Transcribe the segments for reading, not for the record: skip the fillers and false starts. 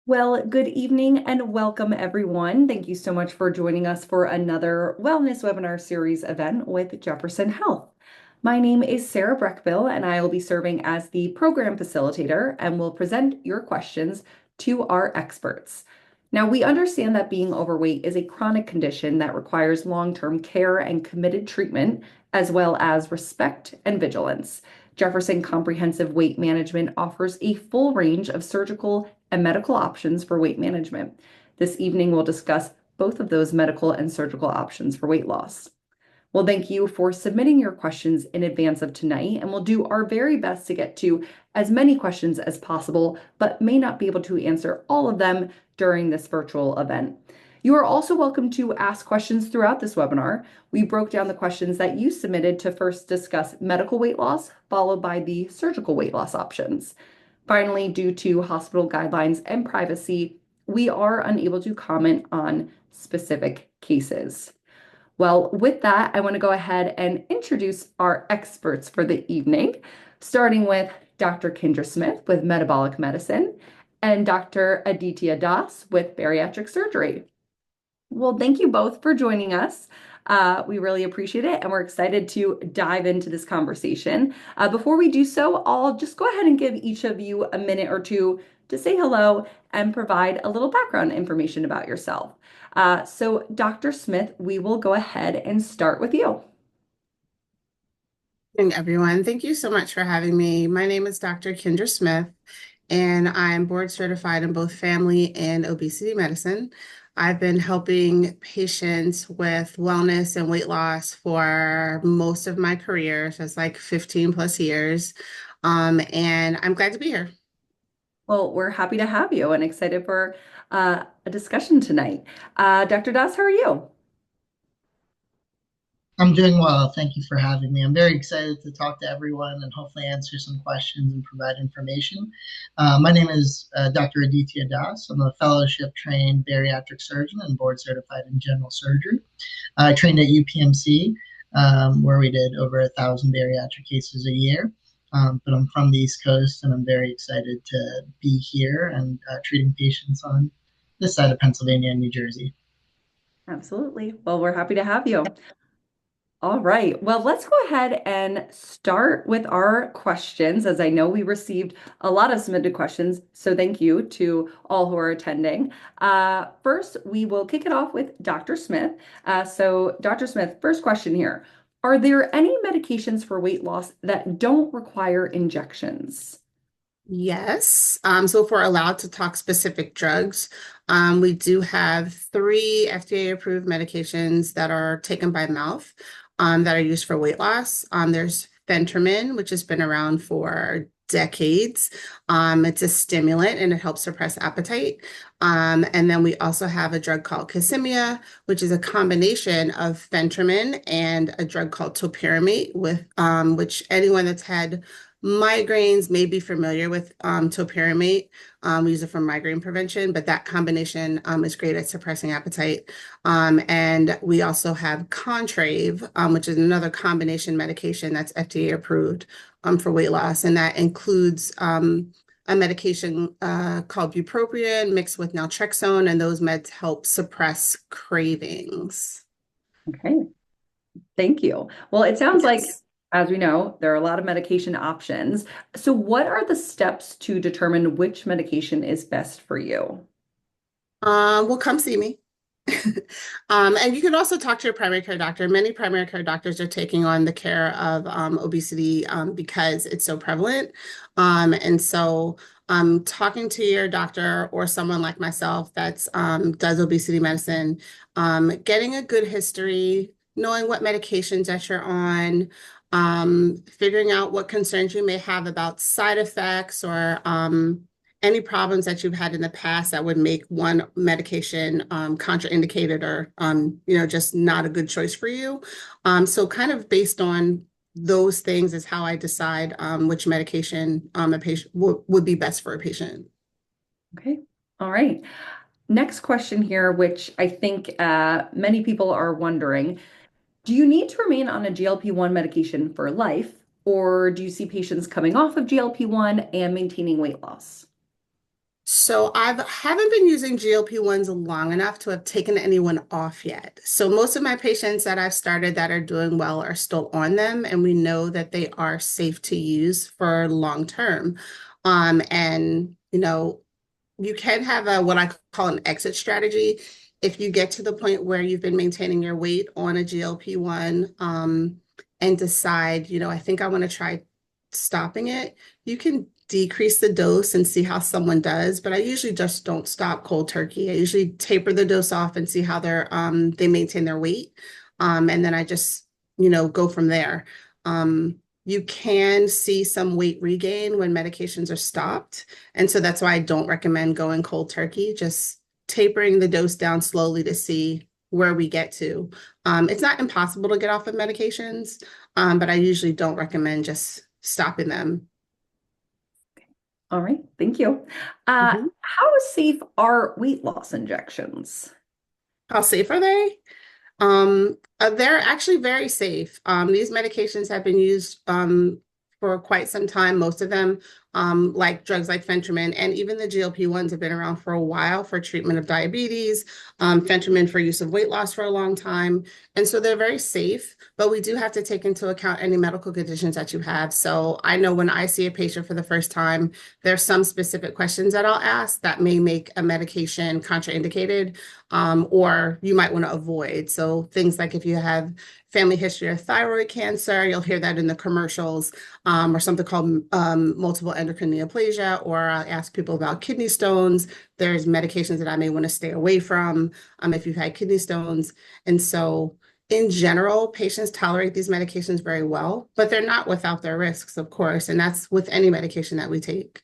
Well, good evening and welcome everyone. Thank you so much for joining us for another wellness webinar series event with Jefferson Health. My name is Sarah Breckbill and I will be serving as the program facilitator and will present your questions to our experts. Now, we understand that being overweight is a chronic condition that requires long-term care and committed treatment, as well as respect and vigilance. Jefferson Comprehensive Weight Management offers a full range of surgical and medical options for weight management. This evening, we'll discuss both of those medical and surgical options for weight loss. Well, thank you for submitting your questions in advance of tonight, and we'll do our very best to get to as many questions as possible, but may not be able to answer all of them during this virtual event. You are also welcome to ask questions throughout this webinar. We broke down the questions that you submitted to first discuss medical weight loss, followed by the surgical weight loss options. Finally, due to hospital guidelines and privacy, we are unable to comment on specific cases. Well, with that, I want to go ahead and introduce our experts for the evening, starting with Dr. Kendra Smith with metabolic medicine and Dr. Aditya Das with bariatric surgery. Well, thank you both for joining us. We really appreciate it, and we're excited to dive into this conversation. Before we do so, I'll just go ahead and give each of you a minute or two to say hello and provide a little background information about yourself. So, Dr. Smith, we will go ahead and start with you. Morning, everyone. Thank you so much for having me. My name is Dr. Kendra Smith, and I'm board certified in both family and obesity medicine. I've been helping patients with wellness and weight loss for most of my career, so it's like 15 plus years. And I'm glad to be here. Well, we're happy to have you and excited for a discussion tonight. Dr. Das, how are you? I'm doing well. Thank you for having me. I'm very excited to talk to everyone and hopefully answer some questions and provide information. My name is Dr. Aditya Das. I'm a fellowship trained bariatric surgeon and board certified in general surgery. I trained at UPMC, where we did over 1,000 bariatric cases a year. But I'm from the East Coast and I'm very excited to be here and treating patients on this side of Pennsylvania and New Jersey. Absolutely. Well, we're happy to have you. All right. Well, let's go ahead and start with our questions, as I know we received a lot of submitted questions. So thank you to all who are attending. First, we will kick it off with Dr. Smith. So Dr. Smith, first question here. Are there any medications for weight loss that don't require injections? Yes. So if we're allowed to talk specific drugs, we do have three FDA-approved medications that are taken by mouth that are used for weight loss. There's phentermine, which has been around for decades. It's a stimulant and it helps suppress appetite. And then we also have a drug called Kisimia, which is a combination of phentermine and a drug called topiramate, with which anyone that's had migraines may be familiar with topiramate. We use it for migraine prevention, but that combination is great at suppressing appetite. And we also have Contrave, which is another combination medication that's FDA approved for weight loss. And that includes a medication called bupropion mixed with naltrexone, and those meds help suppress cravings. Okay. Thank you. Well, it sounds like, Yes. as we know, there are a lot of medication options. So what are the steps to determine which medication is best for you? Well, come see me. And you can also talk to your primary care doctor. Many primary care doctors are taking on the care of obesity because it's so prevalent. And so talking to your doctor or someone like myself that's does obesity medicine, getting a good history, knowing what medications that you're on, figuring out what concerns you may have about side effects or any problems that you've had in the past that would make one medication contraindicated or just not a good choice for you. So kind of based on those things is how I decide which medication a patient would be best for a patient. Okay. All right. Next question here, which I think many people are wondering, do you need to remain on a GLP-1 medication for life, or do you see patients coming off of GLP-1 and maintaining weight loss? So I haven't been using GLP-1s long enough to have taken anyone off yet. So most of my patients that I've started that are doing well are still on them, and we know that they are safe to use for long term. And you can have a what I call an exit strategy. If you get to the point where you've been maintaining your weight on a GLP-1, and decide, I think I want to try stopping it, you can decrease the dose and see how someone does. But I usually just don't stop cold turkey. I usually taper the dose off and see how they maintain their weight. And then I just, go from there. You can see some weight regain when medications are stopped. And so that's why I don't recommend going cold turkey, just tapering the dose down slowly to see where we get to. It's not impossible to get off of medications, but I usually don't recommend just stopping them. All right, thank you. Mhm. How safe are weight loss injections? How safe are they? They're actually very safe. These medications have been used for quite some time. Most of them, like drugs like phentermine and even the GLP-1s have been around for a while for treatment of diabetes, phentermine for use of weight loss for a long time. And so they're very safe, but we do have to take into account any medical conditions that you have. So I know when I see a patient for the first time, there's some specific questions that I'll ask that may make a medication contraindicated, or you might want to avoid. So things like if you have family history of thyroid cancer, you'll hear that in the commercials, or something called multiple endocrine neoplasia, or I'll ask people about kidney stones. There's medications that I may want to stay away from if you've had kidney stones. And so in general, patients tolerate these medications very well, but they're not without their risks, of course. And that's with any medication that we take.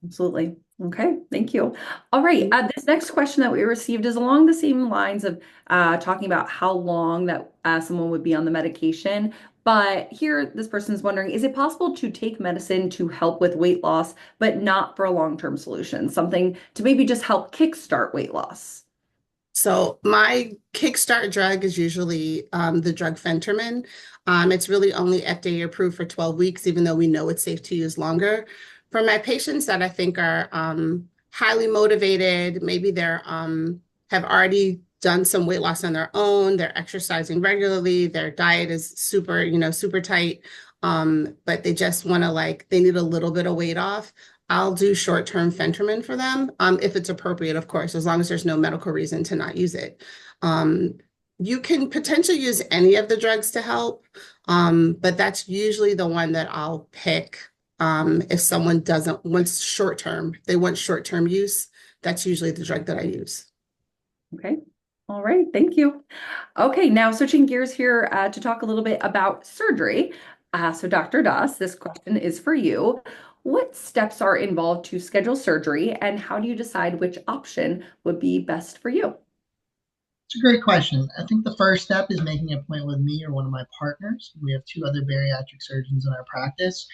Absolutely. Okay, thank you. All right, this next question that we received is along the same lines of talking about how long that someone would be on the medication. But here, this person is wondering, is it possible to take medicine to help with weight loss, but not for a long-term solution? Something to maybe just help kickstart weight loss? So my kickstart drug is usually the drug phentermine. It's really only FDA approved for 12 weeks, even though we know it's safe to use longer. For my patients that I think are highly motivated, maybe they're have already done some weight loss on their own, they're exercising regularly, their diet is super, super tight, but they just want to they need a little bit of weight off. I'll do short-term phentermine for them, if it's appropriate, of course, as long as there's no medical reason to not use it. Um, you can potentially use any of the drugs to help, but that's usually the one that I'll pick if someone doesn't want short-term, they want short-term use. That's usually the drug that I use. Okay. All right, thank you. Okay, now switching gears here to talk a little bit about surgery. So Dr. Das, this question is for you. What steps are involved to schedule surgery, and how do you decide which option would be best for you? It's a great question. I think the first step is making an appointment with me or one of my partners. We have two other bariatric surgeons in our practice.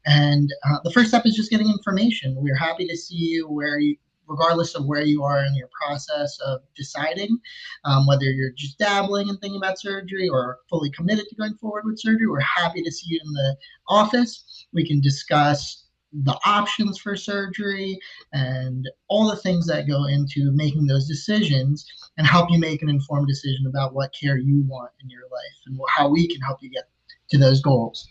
And the first step is just getting information. We're happy to see you regardless of where you are in your process of deciding whether you're just dabbling and thinking about surgery or fully committed to going forward with surgery. We're happy to see you in the office. We can discuss the options for surgery and all the things that go into making those decisions and help you make an informed decision about what care you want in your life and how we can help you get to those goals.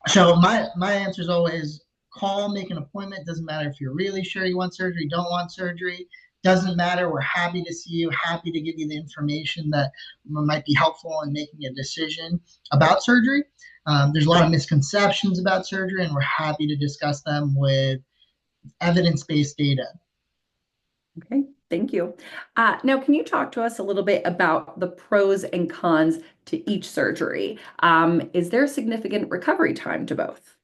So my answer is always call, make an appointment. Doesn't matter if you're really sure you want surgery, don't want surgery. Doesn't matter. We're happy to see you, happy to give you the information that might be helpful in making a decision about surgery. There's a lot of misconceptions about surgery, and we're happy to discuss them with evidence-based data. Okay, thank you. Now, can you talk to us a little bit about the pros and cons to each surgery? Is there a significant recovery time to both?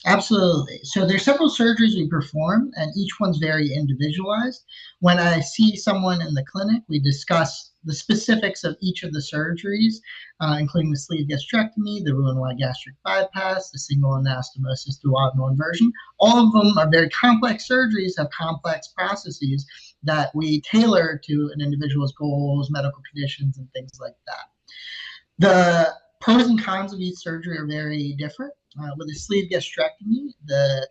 Absolutely. So there's several surgeries we perform, and each one's very individualized. When I see someone in the clinic, we discuss the specifics of each of the surgeries, including the sleeve gastrectomy, the Roux-en-Y gastric bypass, the single anastomosis duodenal inversion. All of them are very complex surgeries, have complex processes that we tailor to an individual's goals, medical conditions, and things like that. The pros and cons of each surgery are very different. With a sleeve gastrectomy, the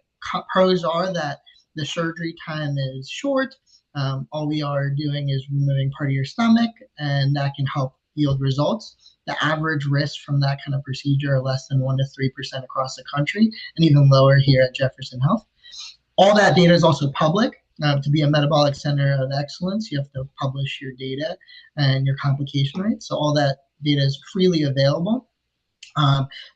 pros are that The surgery time is short. All we are doing is removing part of your stomach, and that can help yield results. The average risk from that kind of procedure are less than 1 to 3% across the country, and even lower here at Jefferson Health. All that data is also public. To be a metabolic center of excellence, you have to publish your data and your complication rates. So all that data is freely available.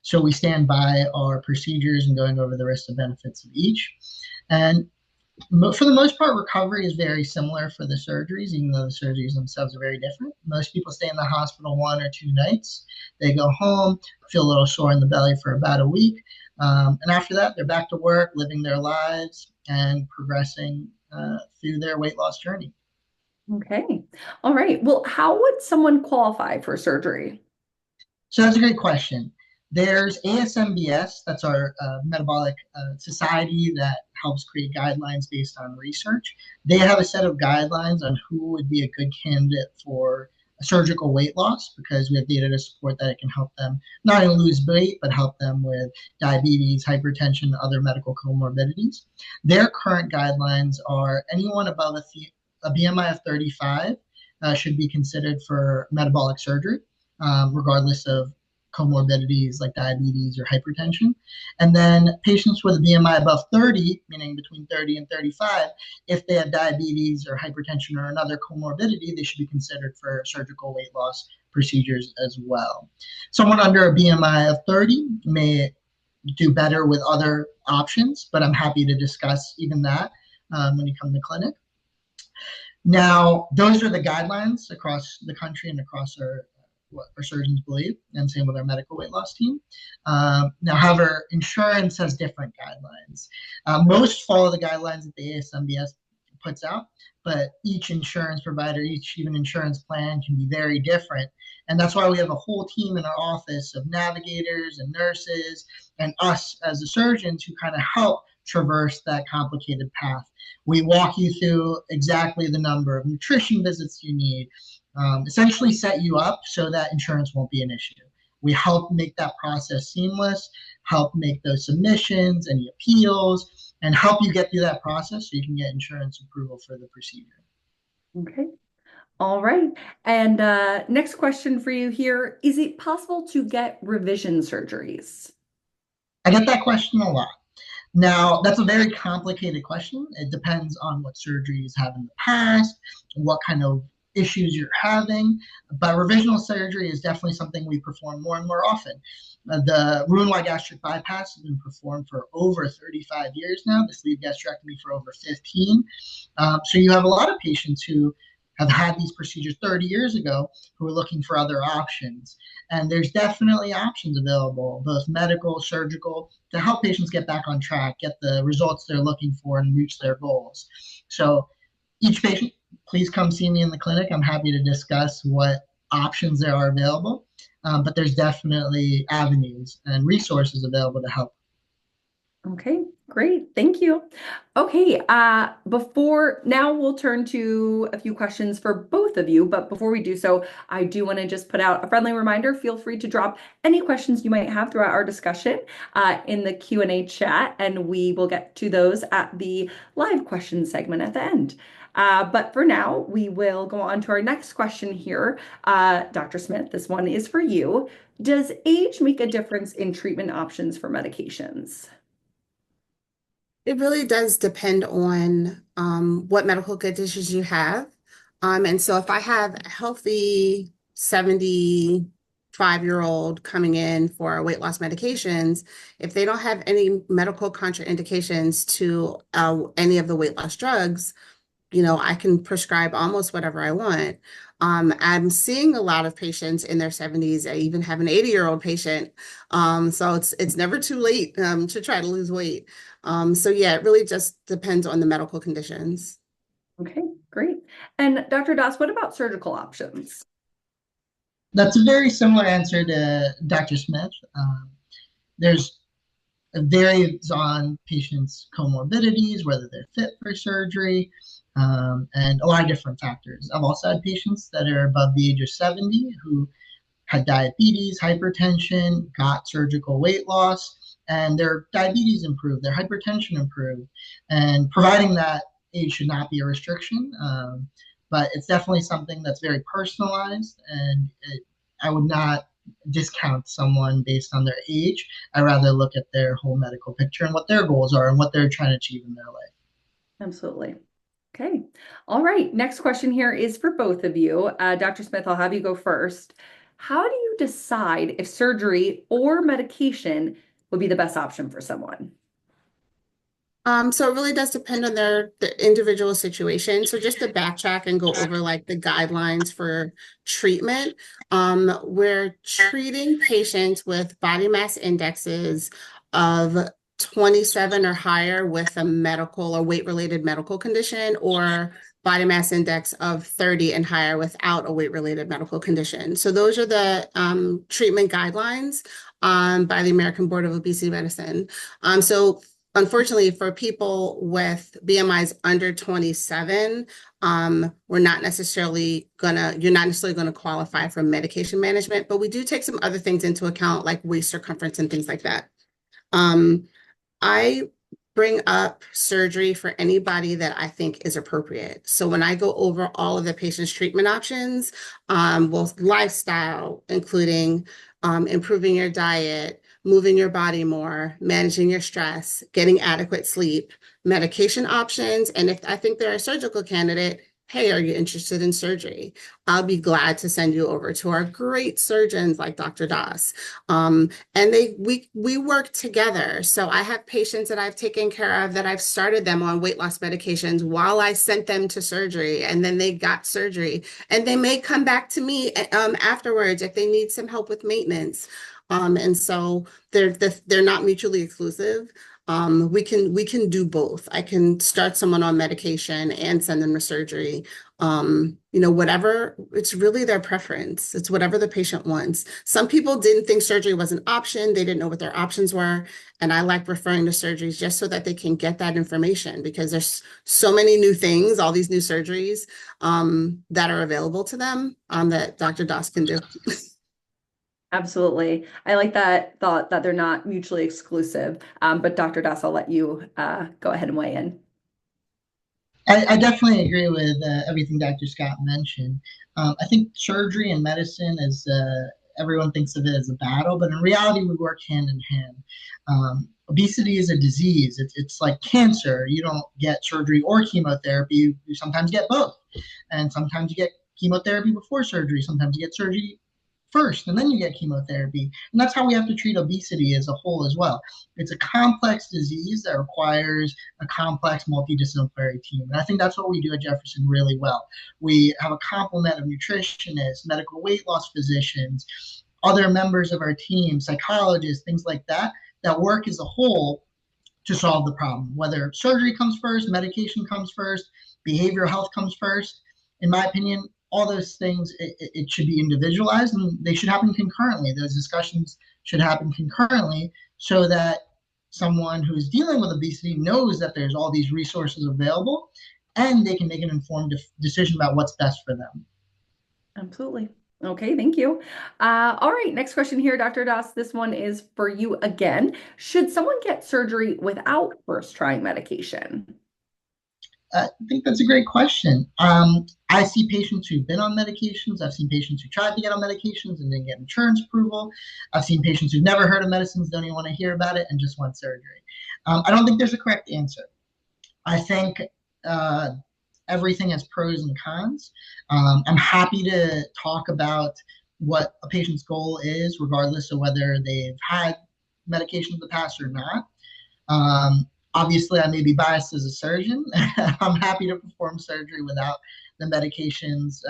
So we stand by our procedures and going over the risks and benefits of each. And for the most part, recovery is very similar for the surgeries, even though the surgeries themselves are very different. Most people stay in the hospital 1 or 2 nights. They go home, feel a little sore in the belly for about a week. And after that, they're back to work, living their lives and progressing through their weight loss journey. Okay. All right. Well, how would someone qualify for surgery? So that's a great question. There's ASMBS, that's our metabolic society that helps create guidelines based on research. They have a set of guidelines on who would be a good candidate for surgical weight loss because we have data to support that it can help them not only lose weight, but help them with diabetes, hypertension, other medical comorbidities. Their current guidelines are anyone above a BMI of 35 should be considered for metabolic surgery, regardless of comorbidities like diabetes or hypertension. And then patients with a BMI above 30, meaning between 30 and 35, if they have diabetes or hypertension or another comorbidity, they should be considered for surgical weight loss procedures as well. Someone under a BMI of 30 may do better with other options, but I'm happy to discuss even that when you come to clinic. Now, those are the guidelines across the country and across what our surgeons believe, and same with our medical weight loss team. Now, however, insurance has different guidelines. Most follow the guidelines that the ASMBS puts out, but each insurance provider, each even insurance plan can be very different. And that's why we have a whole team in our office of navigators and nurses and us as the surgeons who kind of help traverse that complicated path. We walk you through exactly the number of nutrition visits you need, essentially set you up so that insurance won't be an issue. We help make that process seamless, help make those submissions, any appeals, and help you get through that process so you can get insurance approval for the procedure. Okay. All right. And next question for you here. Is it possible to get revision surgeries? I get that question a lot. Now, that's a very complicated question. It depends on what surgeries have in the past, what kind of issues you're having. But revisional surgery is definitely something we perform more and more often. The Roux-en-Y gastric bypass has been performed for over 35 years now, the sleeve gastrectomy for over 15. So you have a lot of patients who have had these procedures 30 years ago who are looking for other options. And there's definitely options available, both medical, surgical, to help patients get back on track, get the results they're looking for, and reach their goals. So each patient, please come see me in the clinic. I'm happy to discuss what options there are available. But there's definitely avenues and resources available to help. Okay, great. Thank you. Okay, before now we'll turn to a few questions for both of you, but before we do so, I do want to just put out a friendly reminder. Feel free to drop any questions you might have throughout our discussion in the Q&A chat, and we will get to those at the live question segment at the end. But for now, we will go on to our next question here. Dr. Smith, this one is for you. Does age make a difference in treatment options for medications? It really does depend on what medical conditions you have. And so if I have a healthy 75-year-old coming in for weight loss medications, if they don't have any medical contraindications to any of the weight loss drugs, I can prescribe almost whatever I want. I'm seeing a lot of patients in their 70s. I even have an 80-year-old patient. So it's never too late to try to lose weight. So yeah, it really just depends on the medical conditions. Okay, great. And Dr. Das, what about surgical options? That's a very similar answer to Dr. Smith. There's It varies on patients' comorbidities, whether they're fit for surgery, and a lot of different factors. I've also had patients that are above the age of 70 who had diabetes, hypertension, got surgical weight loss, and their diabetes improved, their hypertension improved, and providing that age should not be a restriction. But it's definitely something that's very personalized, and I would not discount someone based on their age. I rather look at their whole medical picture and what their goals are and what they're trying to achieve in their life. Absolutely. Okay. All right. Next question here is for both of you. Dr. Smith, I'll have you go first. How do you decide if surgery or medication would be the best option for someone? So it really does depend on their individual situation. So just to backtrack and go over like the guidelines for treatment, we're treating patients with body mass indexes of 27 or higher with a medical or weight-related medical condition, or body mass index of 30 and higher without a weight-related medical condition. So those are the treatment guidelines by the American Board of Obesity Medicine. So unfortunately, for people with BMIs under 27, you're not necessarily gonna qualify for medication management, but we do take some other things into account, like waist circumference and things like that. Um, I bring up surgery for anybody that I think is appropriate. So when I go over all of the patient's treatment options, both lifestyle, including improving your diet, moving your body more, managing your stress, getting adequate sleep, medication options, and if I think they're a surgical candidate, hey, are you interested in surgery? I'll be glad to send you over to our great surgeons like Dr. Das. And we work together. So I have patients that I've taken care of that I've started them on weight loss medications while I sent them to surgery, and then they got surgery, and they may come back to me afterwards if they need some help with maintenance. And so they're not mutually exclusive. We can do both. I can start someone on medication and send them to surgery. Whatever, it's really their preference. It's whatever the patient wants. Some people didn't think surgery was an option. They didn't know what their options were. And I like referring to surgeries just so that they can get that information, because there's so many new things, all these new surgeries that are available to them that Dr. Das can do. Absolutely. I like that thought that they're not mutually exclusive. But Dr. Das, I'll let you go ahead and weigh in. I definitely agree with everything Dr. Scott mentioned. I think surgery and medicine is, everyone thinks of it as a battle, but in reality, we work hand in hand. Obesity is a disease. It's like cancer. You don't get surgery or chemotherapy. You sometimes get both. And sometimes you get chemotherapy before surgery. Sometimes you get surgery first and then you get chemotherapy. And that's how we have to treat obesity as a whole as well. It's a complex disease that requires a complex multidisciplinary team. And I think that's what we do at Jefferson really well. We have a complement of nutritionists, medical weight loss physicians, other members of our team, psychologists, things like that, that work as a whole to solve the problem. Whether surgery comes first, medication comes first, behavioral health comes first, in my opinion, all those things, it should be individualized and they should happen concurrently. Those discussions should happen concurrently so that someone who's dealing with obesity knows that there's all these resources available and they can make an informed decision about what's best for them. Absolutely. Okay, thank you. All right, next question here, Dr. Das. This one is for you again. Should someone get surgery without first trying medication? I think that's a great question. I see patients who've been on medications. I've seen patients who tried to get on medications and didn't get insurance approval. I've seen patients who've never heard of medicines, don't even want to hear about it, and just want surgery. I don't think there's a correct answer. I think everything has pros and cons. I'm happy to talk about what a patient's goal is, regardless of whether they've had medication in the past or not. Obviously, I may be biased as a surgeon. I'm happy to perform surgery without the medications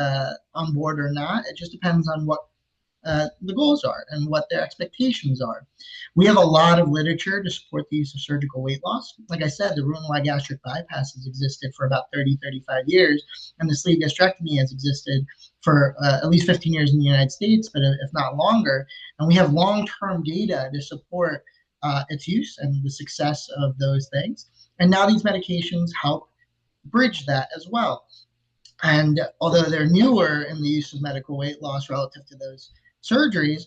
on board or not. It just depends on what the goals are and what their expectations are. We have a lot of literature to support the use of surgical weight loss. Like I said, the Roux-en-Y gastric bypass has existed for about 30, 35 years, and the sleeve gastrectomy has existed for at least 15 years in the United States, but if not longer. And we have long-term data to support its use and the success of those things. And now these medications help bridge that as well. And although they're newer in the use of medical weight loss relative to those surgeries,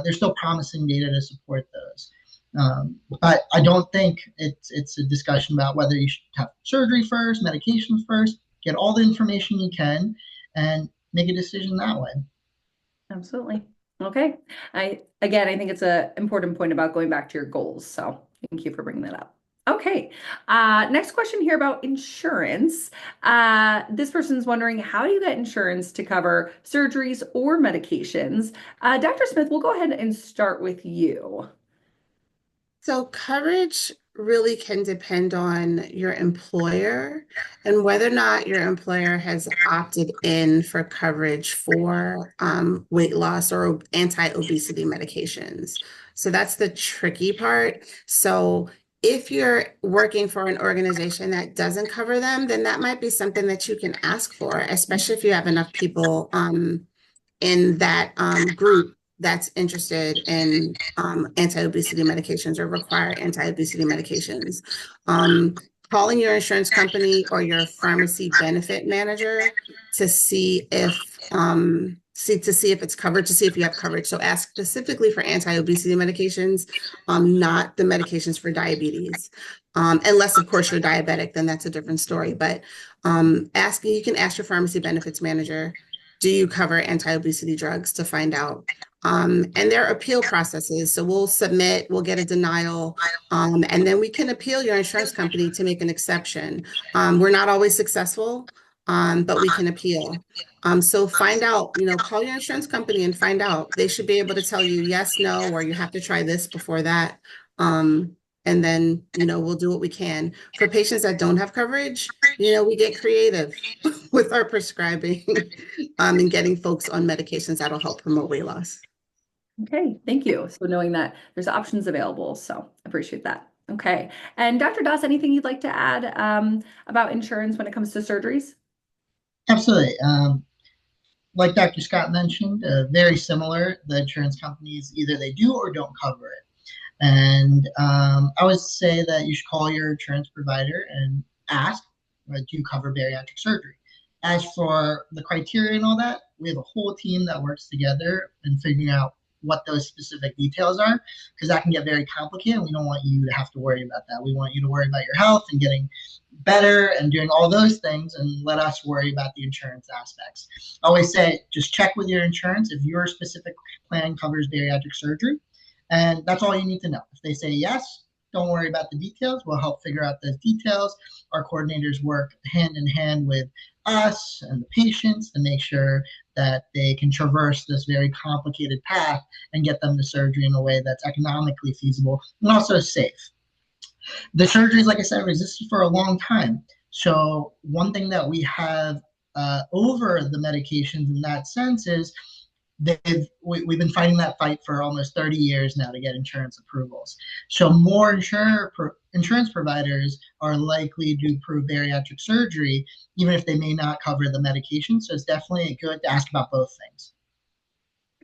there's still promising data to support those. But I don't think it's a discussion about whether you should have surgery first, medications first. Get all the information you can and make a decision that way. Absolutely. Okay. I think it's an important point about going back to your goals. So thank you for bringing that up. Okay. Next question here about insurance. This person's wondering, how do you get insurance to cover surgeries or medications? Dr. Smith, we'll go ahead and start with you. So coverage really can depend on your employer and whether or not your employer has opted in for coverage for weight loss or anti-obesity medications. So that's the tricky part. So if you're working for an organization that doesn't cover them, then that might be something that you can ask for, especially if you have enough people in that group that's interested in anti-obesity medications or require anti-obesity medications. Calling your insurance company or your pharmacy benefit manager to see if it's covered, to see if you have coverage. So ask specifically for anti-obesity medications, not the medications for diabetes. Unless, of course, you're diabetic, then that's a different story. But you can ask your pharmacy benefits manager, do you cover anti-obesity drugs, to find out. And there are appeal processes. So we'll get a denial, and then we can appeal your insurance company to make an exception. We're not always successful, but we can appeal. So find out, call your insurance company and find out. They should be able to tell you yes, no, or you have to try this before that. And then, we'll do what we can. For patients that don't have coverage, we get creative with our prescribing and getting folks on medications that'll help promote weight loss. Okay, thank you. So knowing that there's options available, so appreciate that. Okay, and Dr. Doss, anything you'd like to add about insurance when it comes to surgeries? Absolutely. Like Dr. Scott mentioned, very similar. The insurance companies either they do or don't cover it. And I would say that you should call your insurance provider and ask, do you cover bariatric surgery? As for the criteria and all that, we have a whole team that works together in figuring out what those specific details are, because that can get very complicated. And we don't want you to have to worry about that. We want you to worry about your health and getting better and doing all those things, and let us worry about the insurance aspects. I always say, just check with your insurance if your specific plan covers bariatric surgery, and that's all you need to know. If they say yes, don't worry about the details. We'll help figure out those details. Our coordinators work hand in hand with us and the patients to make sure that they can traverse this very complicated path and get them to surgery in a way that's economically feasible and also safe. The surgeries, like I said, resisted for a long time. So one thing that we have over the medications in that sense is we've been fighting that fight for almost 30 years now to get insurance approvals. So more insurance providers are likely to approve bariatric surgery, even if they may not cover the medication. So it's definitely good to ask about both things.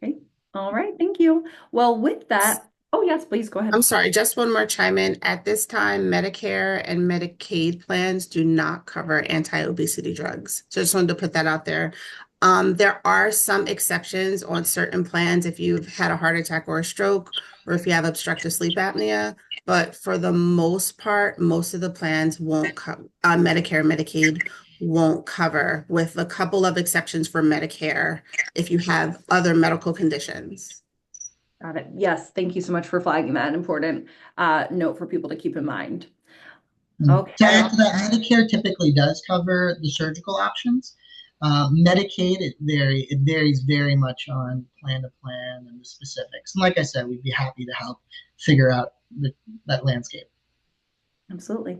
Okay, all right, thank you. Well, with that, oh yes, please go I'm ahead. sorry, just one more chime in. At this time, Medicare and Medicaid plans do not cover anti-obesity drugs. So I just wanted to put that out there. There are some exceptions on certain plans if you've had a heart attack or a stroke, or if you have obstructive sleep apnea. But for the most part, most of the plans won't cover, Medicare and Medicaid won't cover, with a couple of exceptions for Medicare if you have other medical conditions. Got it. Yes, thank you so much for flagging that. An important note for people to keep in mind. To Okay. add to that, Medicare typically does cover the surgical options. Medicaid, it varies very much on plan to plan and the specifics. And like I said, we'd be happy to help figure out that landscape. Absolutely.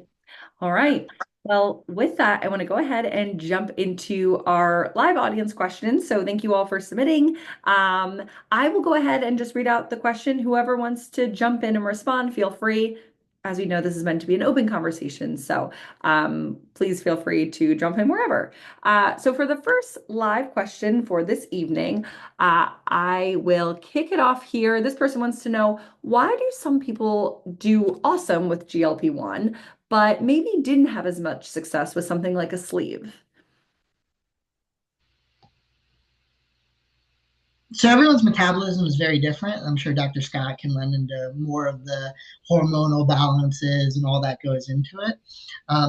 All right. Well, with that, I want to go ahead and jump into our live audience questions. So thank you all for submitting. I will go ahead and just read out the question. Whoever wants to jump in and respond, feel free. As we know, this is meant to be an open conversation, so please feel free to jump in wherever. So for the first live question for this evening, I will kick it off here. This person wants to know, why do some people do awesome with GLP-1, but maybe didn't have as much success with something like a sleeve? So everyone's metabolism is very different. I'm sure Dr. Scott can lend into more of the hormonal balances and all that goes into it.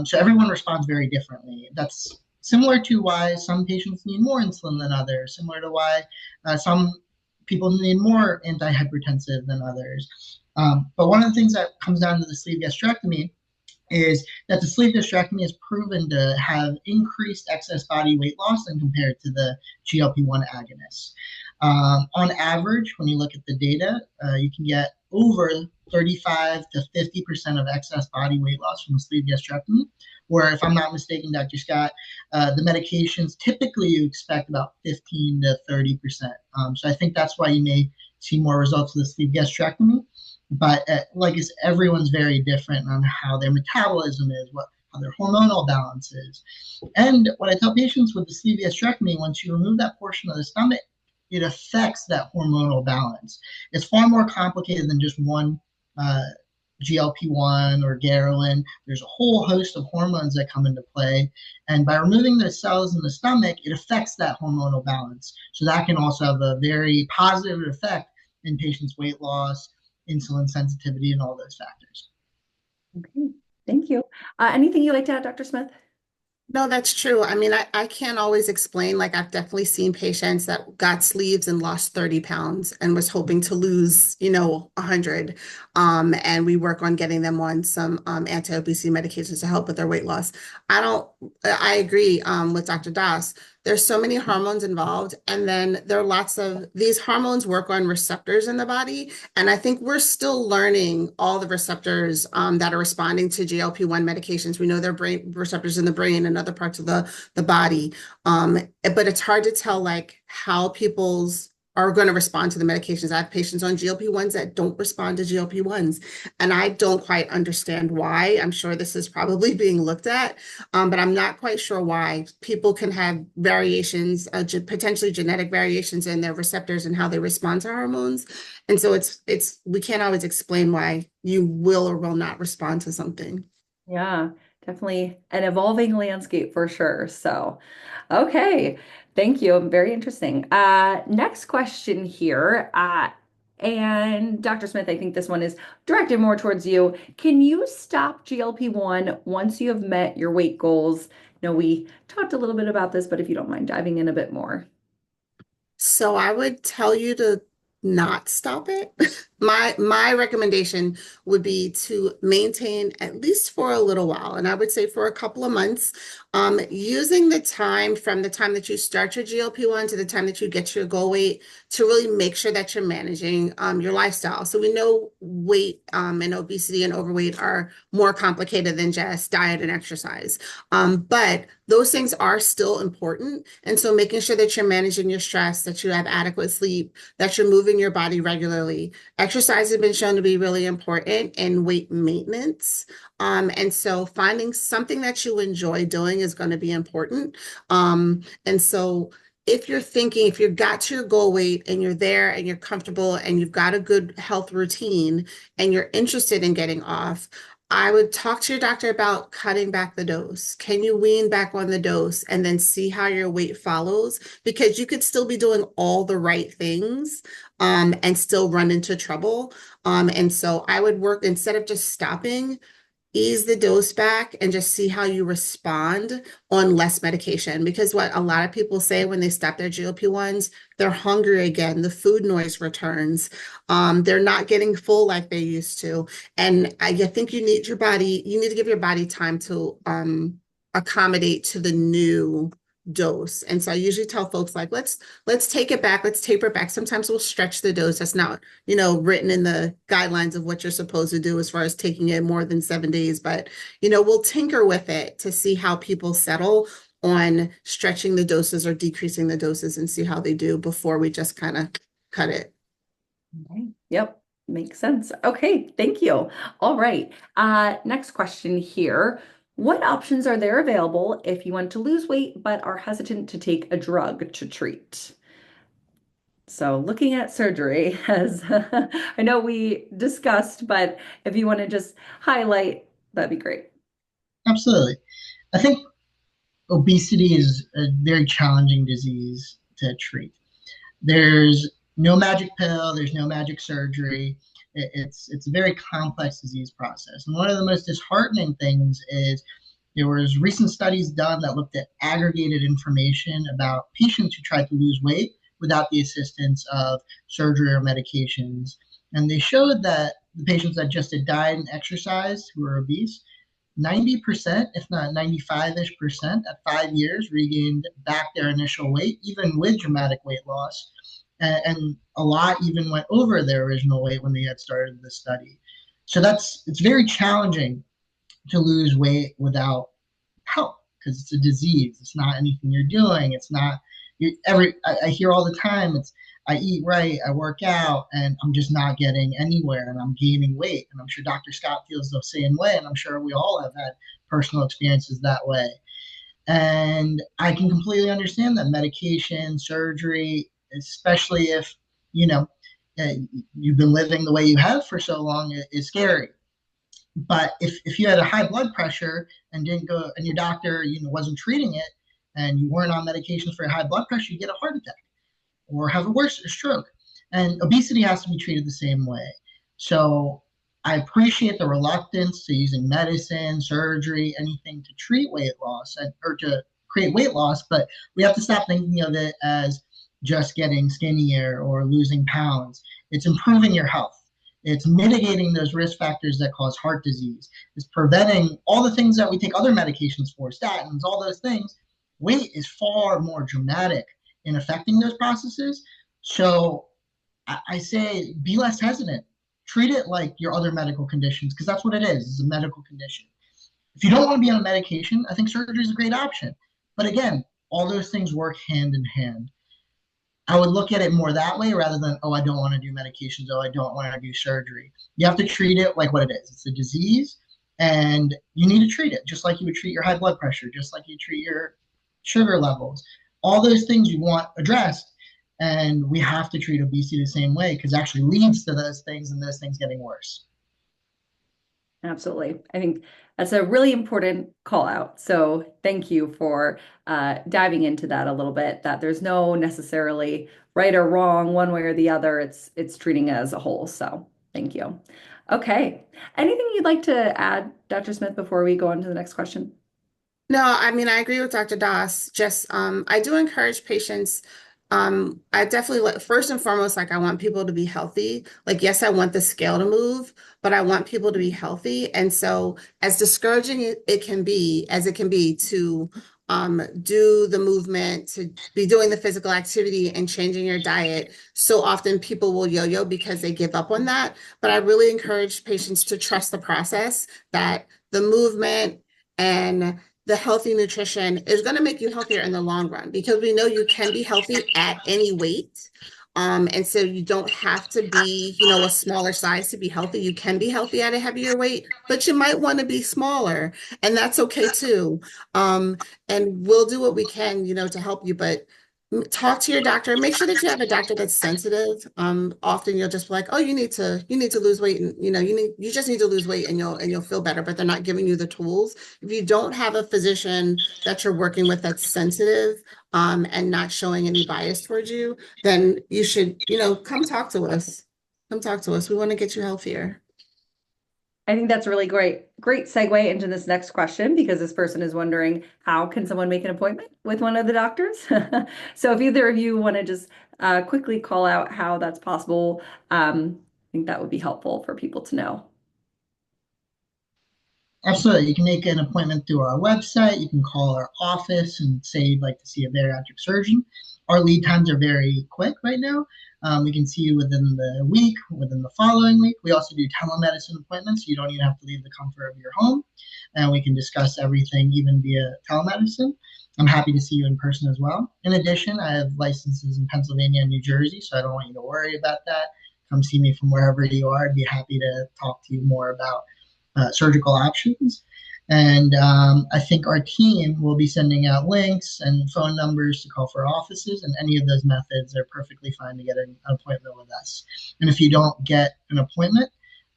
So everyone responds very differently. That's similar to why some patients need more insulin than others, similar to why some people need more antihypertensive than others. But one of the things that comes down to the sleeve gastrectomy is that the sleeve gastrectomy is proven to have increased excess body weight loss than compared to the GLP-1 agonists. On average, when you look at the data, you can get over 35 to 50% of excess body weight loss from a sleeve gastrectomy. Where, if I'm not mistaken, Dr. Scott, the medications typically you expect about 15 to 30%. So I think that's why you may see more results with the sleeve gastrectomy. But like I said, everyone's very different on how their metabolism is, how their hormonal balance is. And what I tell patients with the sleeve gastrectomy, once you remove that portion of the stomach, it affects that hormonal balance. It's far more complicated than just one uh, GLP-1 or Garelin. There's a whole host of hormones that come into play. And by removing the cells in the stomach, it affects that hormonal balance. So that can also have a very positive effect in patients' weight loss, insulin sensitivity, and all those factors. Okay, thank you. Anything you'd like to add, Dr. Smith? No, that's true. I mean, I can't always explain. Like, I've definitely seen patients that got sleeves and lost 30 pounds and was hoping to lose, 100. And we work on getting them on some anti-obesity medications to help with their weight loss. I don't, I agree with Dr. Das. There's so many hormones involved. And then there are lots of these hormones work on receptors in the body. And I think we're still learning all the receptors that are responding to GLP-1 medications. We know there are brain receptors in the brain and other parts of the body. But it's hard to tell like how people's are going to respond to the medications. I have patients on GLP-1s that don't respond to GLP-1s, and I don't quite understand why. I'm sure this is probably being looked at, but I'm not quite sure why. People can have variations, potentially genetic variations in their receptors and how they respond to hormones. And so it's we can't always explain why you will or will not respond to something. Yeah, definitely an evolving landscape for sure. So, okay, thank you. Very interesting. Next question here. And Dr. Smith, I think this one is directed more towards you. Can you stop GLP-1 once you have met your weight goals? No, we talked a little bit about this, but if you don't mind diving in a bit more. So I would tell you to not stop it. My recommendation would be to maintain at least for a little while, and I would say for a couple of months, using the time from the time that you start your GLP-1 to the time that you get to your goal weight to really make sure that you're managing your lifestyle. So we know weight and obesity and overweight are more complicated than just diet and exercise. But those things are still important. And so making sure that you're managing your stress, that you have adequate sleep, that you're moving your body regularly. Exercise has been shown to be really important in weight maintenance. And so finding something that you enjoy doing is going to be important. And so if you've got to your goal weight and you're there and you're comfortable and you've got a good health routine and you're interested in getting off, I would talk to your doctor about cutting back the dose. Can you wean back on the dose and then see how your weight follows? Because you could still be doing all the right things and still run into trouble. And so I would work instead of just stopping, ease the dose back and just see how you respond on less medication. Because what a lot of people say when they stop their GLP-1s, they're hungry again. The food noise returns. They're not getting full like they used to. And I think you need to give your body time to accommodate to the new dose. And so I usually tell folks like, let's take it back, let's taper it back. Sometimes we'll stretch the dose. That's not written in the guidelines of what you're supposed to do as far as taking it more than 7 days. But, we'll tinker with it to see how people settle on stretching the doses or decreasing the doses and see how they do before we just kind of cut it. Okay. Yep, makes sense. Okay, thank you. All right. Next question here. What options are there available if you want to lose weight but are hesitant to take a drug to treat? So looking at surgery, as I know we discussed, but if you want to just highlight, that'd be great. Absolutely. I think obesity is a very challenging disease to treat. There's no magic pill, there's no magic surgery. It's a very complex disease process. And one of the most disheartening things is there was recent studies done that looked at aggregated information about patients who tried to lose weight without the assistance of surgery or medications. And they showed that the patients that just had diet and exercise who were obese, 90%, if not 95-ish% at 5 years regained back their initial weight, even with dramatic weight loss. And a lot even went over their original weight when they had started the study. So it's very challenging to lose weight without help because it's a disease. It's not anything you're doing. It's not I hear all the time. I eat right, I work out, and I'm just not getting anywhere, and I'm gaining weight. And I'm sure Dr. Scott feels the same way, and I'm sure we all have had personal experiences that way. And I can completely understand that medication, surgery, especially if you know uh, you've been living the way you have for so long, is scary. But if you had a high blood pressure and didn't go, and your doctor wasn't treating it, and you weren't on medications for your high blood pressure, you get a heart attack or have a stroke. And obesity has to be treated the same way. So I appreciate the reluctance to using medicine, surgery, anything to treat weight loss or to create weight loss, but we have to stop thinking of it as just getting skinnier or losing pounds. It's improving your health. It's mitigating those risk factors that cause heart disease. It's preventing all the things that we take other medications for, statins, all those things. Weight is far more dramatic in affecting those processes. So I say be less hesitant. Treat it like your other medical conditions because that's what it is. It's a medical condition. If you don't want to be on a medication, I think surgery is a great option. But again, all those things work hand in hand. I would look at it more that way rather than, oh, I don't want to do medications. Oh, I don't want to do surgery. You have to treat it like what it is. It's a disease, and you need to treat it just like you would treat your high blood pressure, just like you treat your sugar levels. All those things you want addressed, and we have to treat obesity the same way because it actually leads to those things and those things getting worse. Absolutely. I think that's a really important call out. So thank you for diving into that a little bit, that there's no necessarily right or wrong one way or the other. It's treating it as a whole. So thank you. Okay. Anything you'd like to add, Dr. Smith, before we go on to the next question? No, I mean, I agree with Dr. Doss. Just, I do encourage patients. I definitely first and foremost, like I want people to be healthy. Like, yes, I want the scale to move, but I want people to be healthy. And so, as discouraging it can be, as it can be to do the movement, to be doing the physical activity and changing your diet, so often people will yo-yo because they give up on that. But I really encourage patients to trust the process that the movement and the healthy nutrition is going to make you healthier in the long run because we know you can be healthy at any weight. And so you don't have to be, a smaller size to be healthy. You can be healthy at a heavier weight, but you might want to be smaller, and that's okay too. And we'll do what we can, to help you, but talk to your doctor. Make sure that you have a doctor that's sensitive. Often you'll just be like, oh, you need to lose weight, and you just need to lose weight, and you'll feel better. But they're not giving you the tools. If you don't have a physician that you're working with that's sensitive, and not showing any bias towards you, then you should, come talk to us. Come talk to us. We want to get you healthier. I think that's a really great segue into this next question because this person is wondering how can someone make an appointment with one of the doctors? So if either of you want to just quickly call out how that's possible, I think that would be helpful for people to know. Absolutely. You can make an appointment through our website. You can call our office and say you'd like to see a bariatric surgeon. Our lead times are very quick right now. We can see you within the week, within the following week. We also do telemedicine appointments, so you don't even have to leave the comfort of your home. And we can discuss everything even via telemedicine. I'm happy to see you in person as well. In addition, I have licenses in Pennsylvania and New Jersey, so I don't want you to worry about that. Come see me from wherever you are. I'd be happy to talk to you more about surgical options. And I think our team will be sending out links and phone numbers to call for offices, and any of those methods are perfectly fine to get an appointment with us. And if you don't get an appointment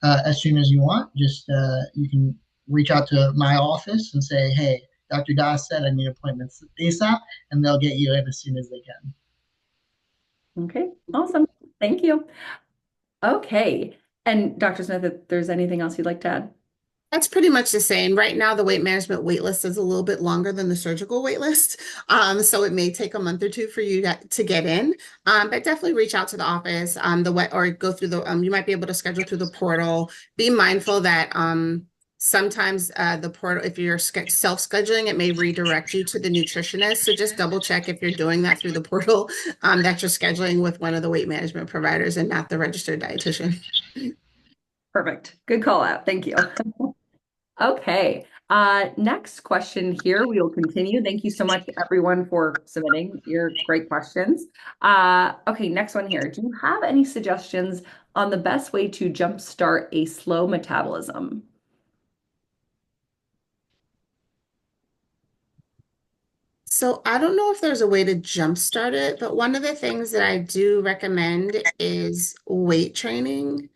as soon as you want, just you can reach out to my office and say, hey, Dr. Das said I need appointments ASAP, and they'll get you in as soon as they can. Okay, awesome. Thank you. Okay. And Dr. Smith, if there's anything else you'd like to add? That's pretty much the same. Right now, the weight management wait list is a little bit longer than the surgical wait list. So it may take a month or two for you to get in. But definitely reach out to the office, or go through you might be able to schedule through the portal. Be mindful that sometimes the portal, if you're self-scheduling, it may redirect you to the nutritionist. So just double check if you're doing that through the portal, that you're scheduling with one of the weight management providers and not the registered dietitian. Perfect. Good call out. Thank you. Okay. Next question here. We will continue. Thank you so much, everyone, for submitting your great questions. Okay, next one here. Do you have any suggestions on the best way to jumpstart a slow metabolism? So I don't know if there's a way to jumpstart it, but one of the things that I do recommend is weight training.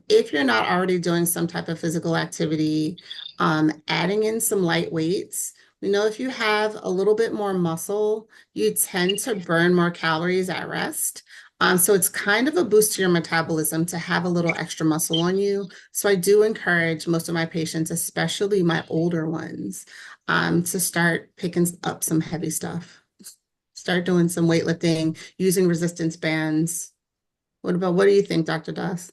If you're not already doing some type of physical activity, adding in some light weights. We know if you have a little bit more muscle, you tend to burn more calories at rest. So it's kind of a boost to your metabolism to have a little extra muscle on you. So I do encourage most of my patients, especially my older ones, to start picking up some heavy stuff. Start doing some weightlifting, using resistance bands. What do you think, Dr. Das?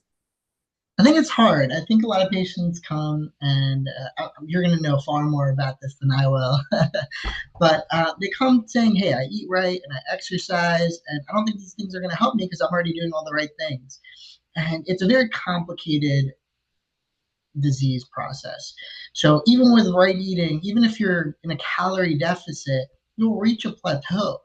I think it's hard. I think a lot of patients come and you're going to know far more about this than I will. But they come saying, hey, I eat right and I exercise, and I don't think these things are going to help me because I'm already doing all the right things. And it's a very complicated disease process. So even with right eating, even if you're in a calorie deficit, you'll reach a plateau.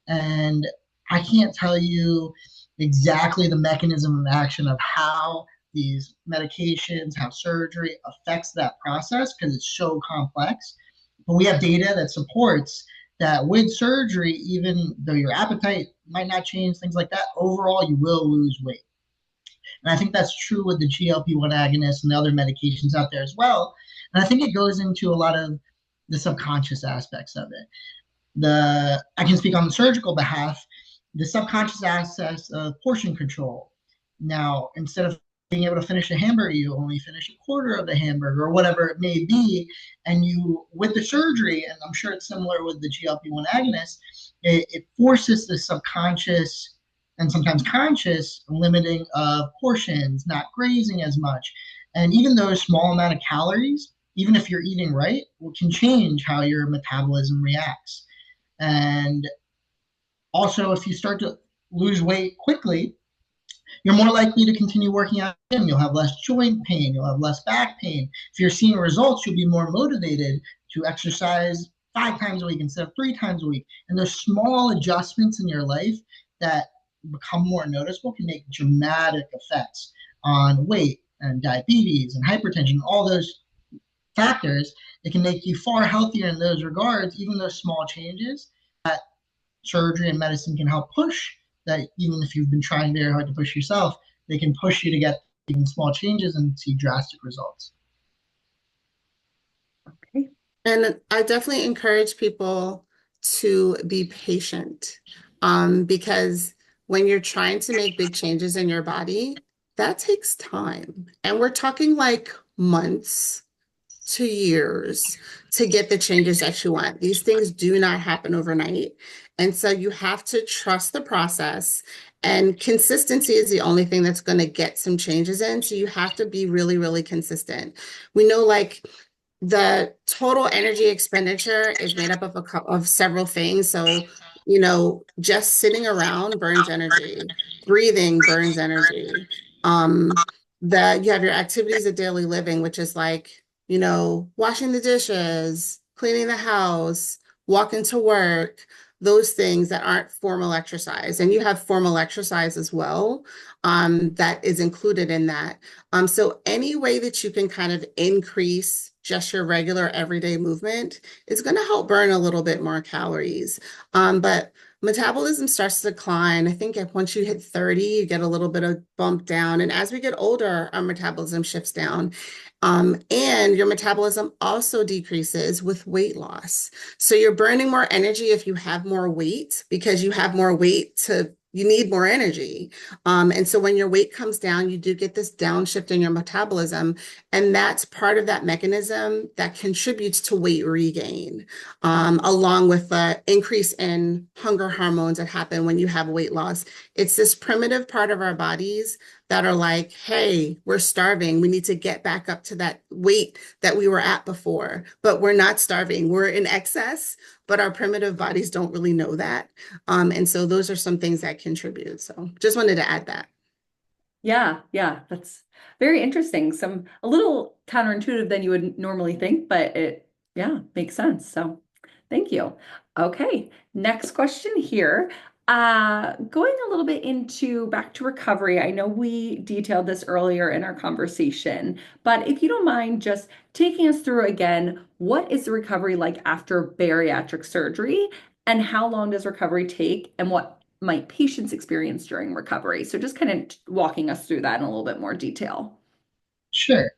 And I can't tell you exactly the mechanism of action of how these medications, how surgery affects that process because it's so complex. But we have data that supports that with surgery, even though your appetite might not change, things like that, overall you will lose weight. And I think that's true with the GLP-1 agonists and the other medications out there as well. And I think it goes into a lot of the subconscious aspects of it. I can speak on the surgical behalf, the subconscious aspects of portion control. Now, instead of being able to finish a hamburger, you only finish a quarter of the hamburger or whatever it may be. And you, with the surgery, and I'm sure it's similar with the GLP-1 agonist, it forces the subconscious and sometimes conscious limiting of portions, not grazing as much. And even those small amount of calories, even if you're eating right, can change how your metabolism reacts. And also, if you start to lose weight quickly, you're more likely to continue working out. You'll have less joint pain, you'll have less back pain. If you're seeing results, you'll be more motivated to exercise 5 times a week instead of 3 times a week. And those small adjustments in your life that become more noticeable can make dramatic effects on weight and diabetes and hypertension, all those factors. It can make you far healthier in those regards, even those small changes that surgery and medicine can help push, that even if you've been trying very hard to push yourself, they can push you to get even small changes and see drastic results. Okay. And I definitely encourage people to be patient, because when you're trying to make big changes in your body, that takes time. And we're talking like months to years to get the changes that you want. These things do not happen overnight. And so you have to trust the process. And consistency is the only thing that's going to get some changes in. So you have to be really, really consistent. We know, like, the total energy expenditure is made up of of several things. So, just sitting around burns energy, breathing burns energy. That you have your activities of daily living, which is like, washing the dishes, cleaning the house, walking to work, those things that aren't formal exercise. And you have formal exercise as well, that is included in that. So any way that you can kind of increase just your regular everyday movement is going to help burn a little bit more calories. But metabolism starts to decline. I think if once you hit 30, you get a little bit of bump down. And as we get older, our metabolism shifts down. And your metabolism also decreases with weight loss. So you're burning more energy if you have more weight because you have more weight to you need more energy. And so when your weight comes down, you do get this downshift in your metabolism. And that's part of that mechanism that contributes to weight regain, along with the increase in hunger hormones that happen when you have weight loss. It's this primitive part of our bodies that are like, hey, we're starving. We need to get back up to that weight that we were at before, but we're not starving. We're in excess, but our primitive bodies don't really know that. And so those are some things that contribute. So just wanted to add that. Yeah, yeah, that's very interesting. Some a little counterintuitive than you would normally think, but it, yeah, makes sense. So thank you. Okay, next question here. Going a little bit into back to recovery. I know we detailed this earlier in our conversation, but if you don't mind just taking us through again, what is the recovery like after bariatric surgery, and how long does recovery take, and what might patients experience during recovery? So just kind of walking us through that in a little bit more detail. Sure.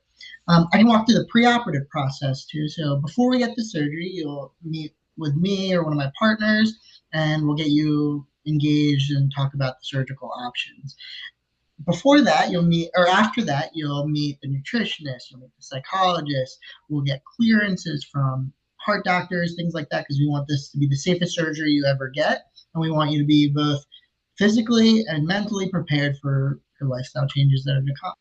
I can walk through the preoperative process too. So before we get the surgery, you'll meet with me or one of my partners, and we'll get you engaged and talk about the surgical options. Before that, you'll meet, or after that, you'll meet the nutritionist, you'll meet the psychologist. We'll get clearances from heart doctors, things like that, because we want this to be the safest surgery you ever get. And we want you to be both physically and mentally prepared for lifestyle changes that are to come.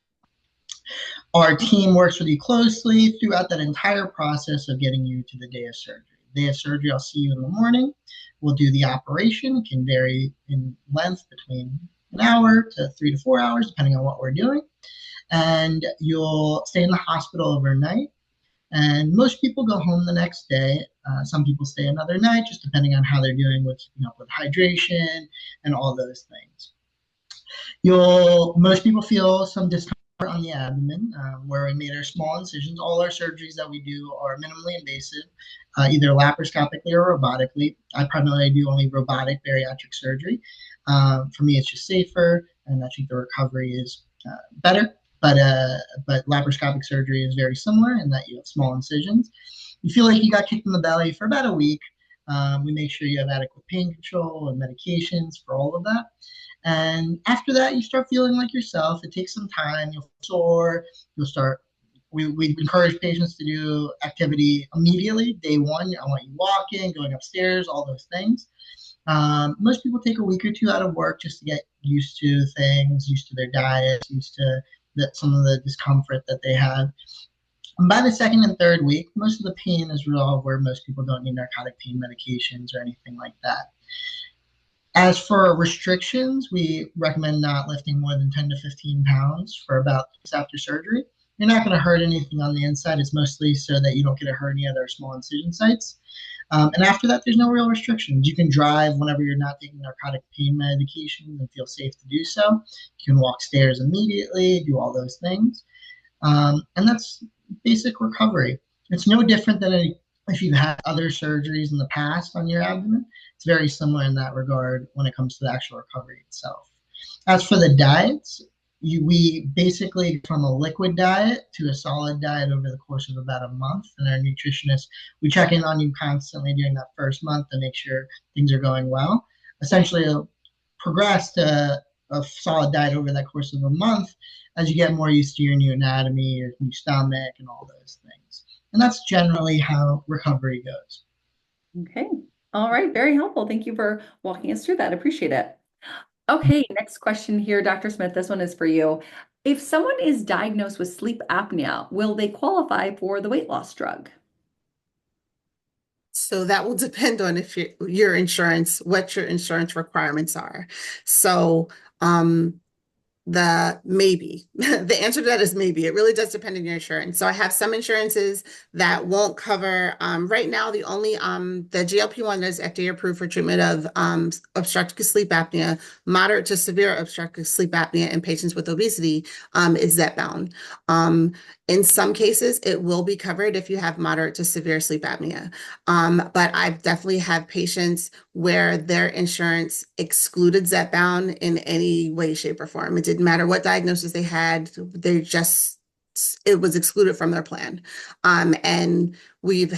Our team works with you closely throughout that entire process of getting you to the day of surgery. The day of surgery, I'll see you in the morning. We'll do the operation. It can vary in length between an hour to 3 to 4 hours, depending on what we're doing. And you'll stay in the hospital overnight. And most people go home the next day. Some people stay another night, just depending on how they're doing with, with hydration and all those things. Most people feel some discomfort on the abdomen where we made our small incisions. All our surgeries that we do are minimally invasive, either laparoscopically or robotically. I primarily do only robotic bariatric surgery. For me, it's just safer, and I think the recovery is better. But laparoscopic surgery is very similar in that you have small incisions. You feel like you got kicked in the belly for about a week. We make sure you have adequate pain control and medications for all of that. And after that, you start feeling like yourself. It takes some time. You'll feel sore. You'll start. We encourage patients to do activity immediately. Day one, I want you walking, going upstairs, all those things. Most people take a week or two out of work just to get used to things, used to their diet, used to some of the discomfort that they have. And by the second and third week, most of the pain is resolved where most people don't need narcotic pain medications or anything like that. As for restrictions, we recommend not lifting more than 10 to 15 pounds for about weeks after surgery. You're not going to hurt anything on the inside. It's mostly so that you don't get a hernia at our small incision sites. And after that, there's no real restrictions. You can drive whenever you're not taking narcotic pain medications and feel safe to do so. You can walk stairs immediately, do all those things. And that's basic recovery. It's no different than if you've had other surgeries in the past on your abdomen. It's very similar in that regard when it comes to the actual recovery itself. As for the diets, we basically from a liquid diet to a solid diet over the course of about a month. And our nutritionist, we check in on you constantly during that first month to make sure things are going well. Essentially, it'll progress to a solid diet over that course of a month as you get more used to your new anatomy, your new stomach, and all those things. And that's generally how recovery goes. Okay. All right. Very helpful. Thank you for walking us through that. Appreciate it. Okay. Next question here, Dr. Smith. This one is for you. If someone is diagnosed with sleep apnea, will they qualify for the weight loss drug? So that will depend on if your insurance, what your insurance requirements are. So maybe the answer to that is maybe. It really does depend on your insurance. So I have some insurances that won't cover right now. The only the GLP-1 that is FDA approved for treatment of obstructive sleep apnea, moderate to severe obstructive sleep apnea in patients with obesity is Zepbound. In some cases, it will be covered if you have moderate to severe sleep apnea. But I've definitely had patients where their insurance excluded Zepbound in any way, shape, or form. It didn't matter what diagnosis they had, it was excluded from their plan. And I've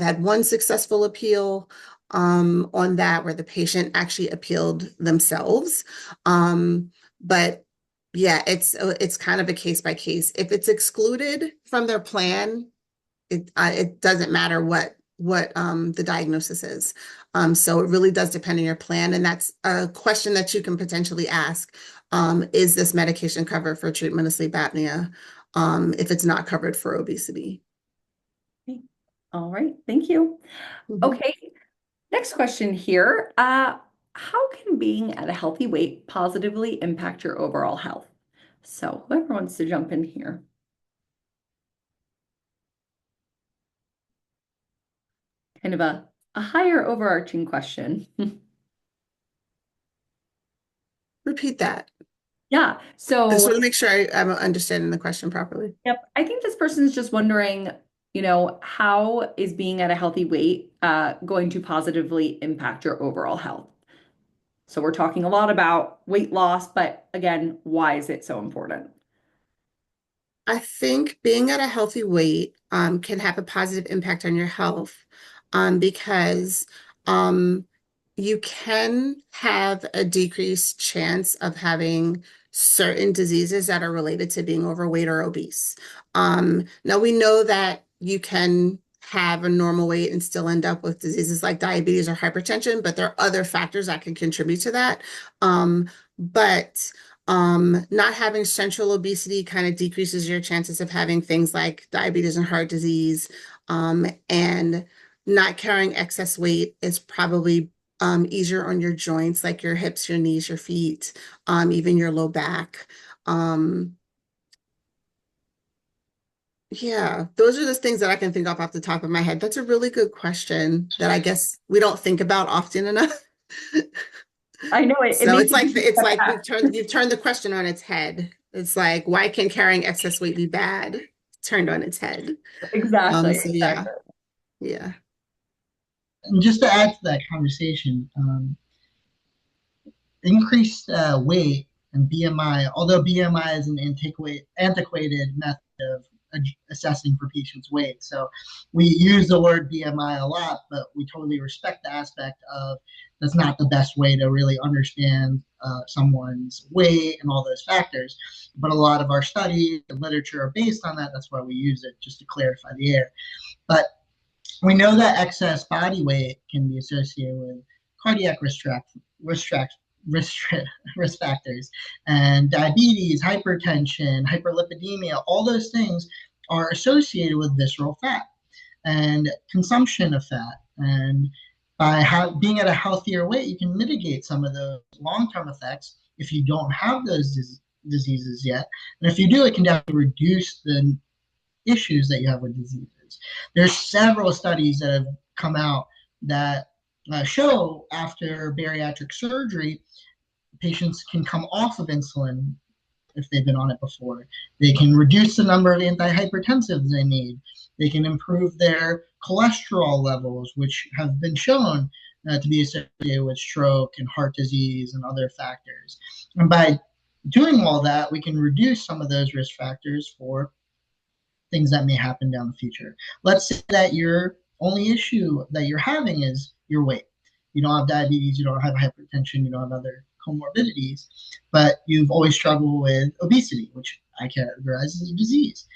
had one successful appeal on that where the patient actually appealed themselves. But yeah, it's kind of a case by case. If it's excluded from their plan, it doesn't matter what the diagnosis is. So it really does depend on your plan, and that's a question that you can potentially ask. Is this medication covered for treatment of sleep apnea? If it's not covered for obesity. Okay. All right, thank you. Mhm. Okay, next question here. How can being at a healthy weight positively impact your overall health? So whoever wants to jump in here. Kind of a higher overarching question. Repeat that. Yeah, I just so want to make sure I'm understanding the question properly. yep, I think this person's just wondering, how is being at a healthy weight going to positively impact your overall health? So we're talking a lot about weight loss, but again, why is it so important? I think being at a healthy weight can have a positive impact on your health because um, you can have a decreased chance of having certain diseases that are related to being overweight or obese. Now, we know that you can have a normal weight and still end up with diseases like diabetes or hypertension, but there are other factors that can contribute to that. But Not having central obesity kind of decreases your chances of having things like diabetes and heart disease. And not carrying excess weight is probably easier on your joints, like your hips, your knees, your feet, even your low back. Um, yeah, those are the things that I can think of off the top of my head. That's a really good question that I guess we don't think about often enough. I know it So makes it's you like take a it's step like back. you've turned the question on its head. It's like, why can carrying excess weight be bad? Turned on its head. Exactly, So yeah, exactly. yeah. And just to add to that conversation, increased weight and BMI, although BMI is an antiquated method of assessing for patients' weight. So we use the word BMI a lot, but we totally respect the aspect of that's not the best way to really understand someone's weight and all those factors. But a lot of our studies and literature are based on that. That's why we use it, just to clarify the air. But we know that excess body weight can be associated with cardiac risk, risk, risk factors, and diabetes, hypertension, hyperlipidemia. All those things are associated with visceral fat and consumption of fat. And by being at a healthier weight, you can mitigate some of those long-term effects if you don't have those diseases yet. And if you do, it can definitely reduce the issues that you have with diseases. There's several studies that have come out that show after bariatric surgery, patients can come off of insulin if they've been on it before. They can reduce the number of antihypertensives they need. They can improve their cholesterol levels, which have been shown to be associated with stroke and heart disease and other factors. And by doing all that, we can reduce some of those risk factors for things that may happen down the future. Let's say that your only issue that you're having is your weight. You don't have diabetes, you don't have hypertension, you don't have other comorbidities, but you've always struggled with obesity, which I categorize as a disease.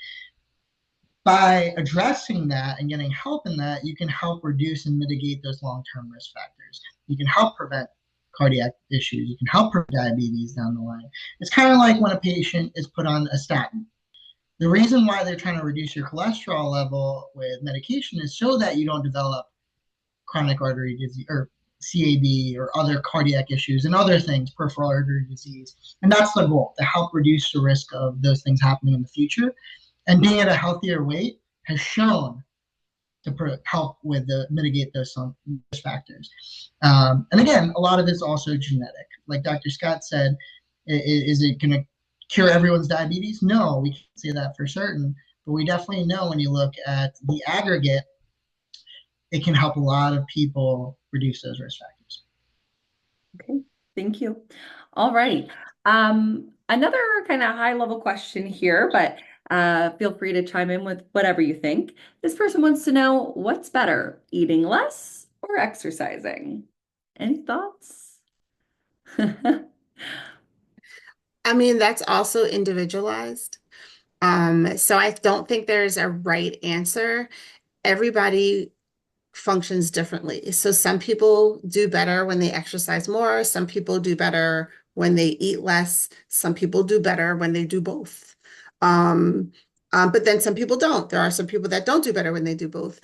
By addressing that and getting help in that, you can help reduce and mitigate those long term risk factors. You can help prevent cardiac issues. You can help prevent diabetes down the line. It's kind of like when a patient is put on a statin. The reason why they're trying to reduce your cholesterol level with medication is so that you don't develop chronic artery disease or CAD or other cardiac issues and other things, peripheral artery disease. And that's the goal, to help reduce the risk of those things happening in the future. And being at a healthier weight has shown to help with the mitigate those risk factors. And again, a lot of it's also genetic. Like Dr. Scott said, is it going to cure everyone's diabetes? No, we can't say that for certain, but we definitely know when you look at the aggregate, it can help a lot of people reduce those risk factors. Okay, thank you. All right. Another kind of high level question here, but feel free to chime in with whatever you think. This person wants to know what's better, eating less or or exercising? Any thoughts? I mean, that's also individualized. So I don't think there's a right answer. Everybody functions differently. So some people do better when they exercise more. Some people do better when they eat less. Some people do better when they do both. Um, but then some people don't. There are some people that don't do better when they do both.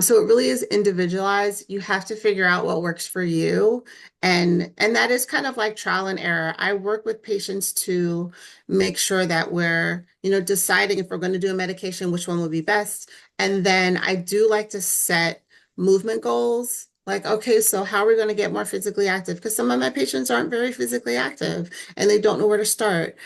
So it really is individualized. You have to figure out what works for you. And that is kind of like trial and error. I work with patients to make sure that we're, deciding if we're going to do a medication, which one will be best. And then I do like to set movement goals. Like, okay, so how are we going to get more physically active? Because some of my patients aren't very physically active and they don't know where to start.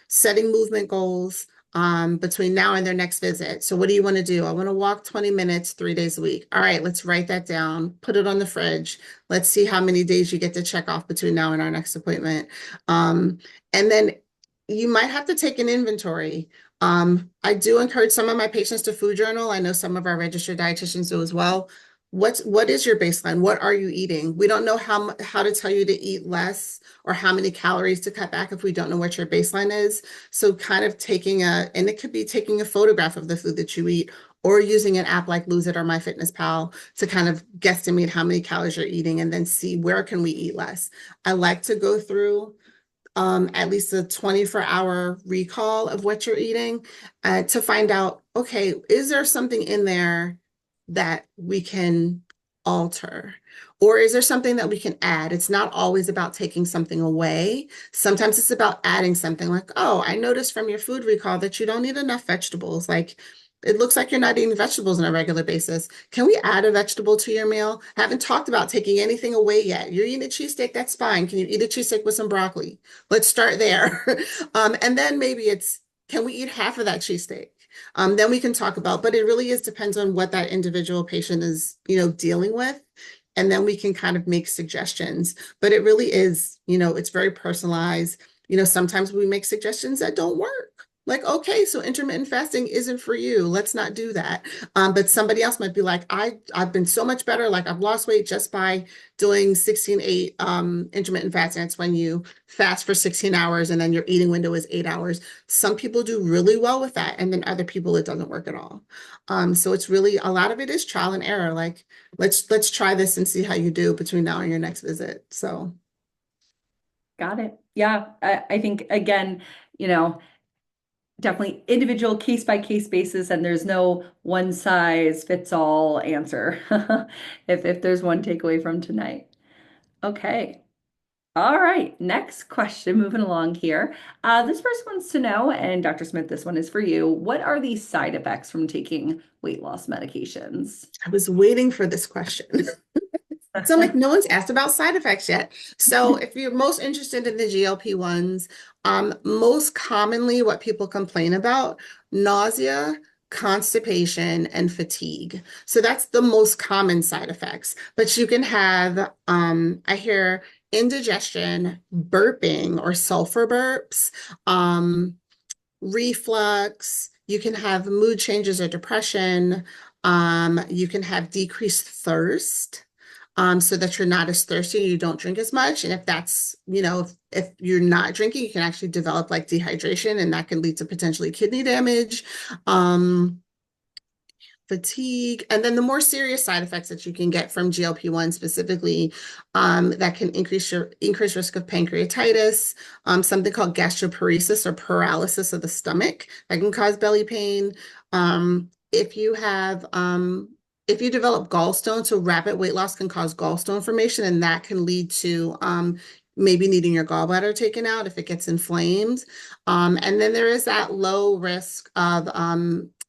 Setting movement goals between now and their next visit. So what do you want to do? I want to walk 20 minutes, 3 days a week. All right, let's write that down, put it on the fridge. Let's see how many days you get to check off between now and our next appointment. And then you might have to take an inventory. I do encourage some of my patients to food journal. I know some of our registered dietitians do as well. What is your baseline? What are you eating? We don't know how to tell you to eat less or how many calories to cut back if we don't know what your baseline is. So kind of and it could be taking a photograph of the food that you eat or using an app like Lose It or MyFitnessPal to kind of guesstimate how many calories you're eating and then see where can we eat less. I like to go through at least a 24-hour recall of what you're eating to find out, okay, is there something in there that we can alter? Or is there something that we can add? It's not always about taking something away. Sometimes it's about adding something like, oh, I noticed from your food recall that you don't eat enough vegetables. Like, it looks like you're not eating vegetables on a regular basis. Can we add a vegetable to your meal? Haven't talked about taking anything away yet. You're eating a cheesesteak, that's fine. Can you eat a cheesesteak with some broccoli? Let's start there. And then maybe can we eat half of that cheesesteak? Then we can talk about, but it really depends on what that individual patient is, dealing with. And then we can kind of make suggestions. But it really is, it's very personalized. Sometimes we make suggestions that don't work. Like, okay, so intermittent fasting isn't for you. Let's not do that. But somebody else might be like, I've been so much better. Like I've lost weight just by doing 16-8 intermittent fasting. It's when you fast for 16 hours and then your eating window is 8 hours. Some people do really well with that. And then other people, it doesn't work at all. So it's really, a lot of it is trial and error. Like, let's try this and see how you do between now and your next visit. So. Got it. Yeah. I think, again, definitely individual case by case basis, and there's no one size fits all answer if there's one takeaway from tonight. Okay. All right. Next question, moving along here. This person wants to know, and Dr. Smith, this one is for you. What are the side effects from taking weight loss medications? I was waiting for this question. So like no one's asked about side effects yet. So if you're most interested in the GLP-1s, most commonly what people complain about, nausea, constipation, and fatigue. So that's the most common side effects. But you can have, I hear indigestion, burping or sulfur burps, reflux, you can have mood changes or depression, you can have decreased thirst so that you're not as thirsty, you don't drink as much. And if that's, if you're not drinking, you can actually develop like dehydration and that can lead to potentially kidney damage, fatigue, and then the more serious side effects that you can get from GLP-1 specifically, that can increase risk of pancreatitis, something called gastroparesis or paralysis of the stomach that can cause belly pain. If you have if you develop gallstones, so rapid weight loss can cause gallstone formation, and that can lead to maybe needing your gallbladder taken out if it gets inflamed. And then there is that low risk of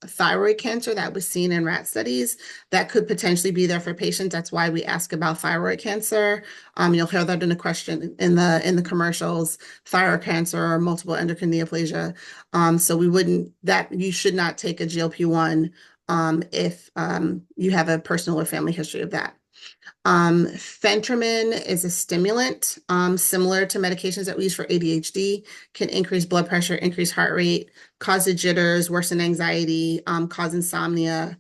thyroid cancer that was seen in rat studies that could potentially be there for patients. That's why we ask about thyroid cancer. You'll hear that in a question in the commercials, thyroid cancer or multiple endocrine neoplasia. So you should not take a GLP-1 if you have a personal or family history of that. Phentermine is a stimulant similar to medications that we use for ADHD, can increase blood pressure, increase heart rate, cause the jitters, worsen anxiety, cause insomnia.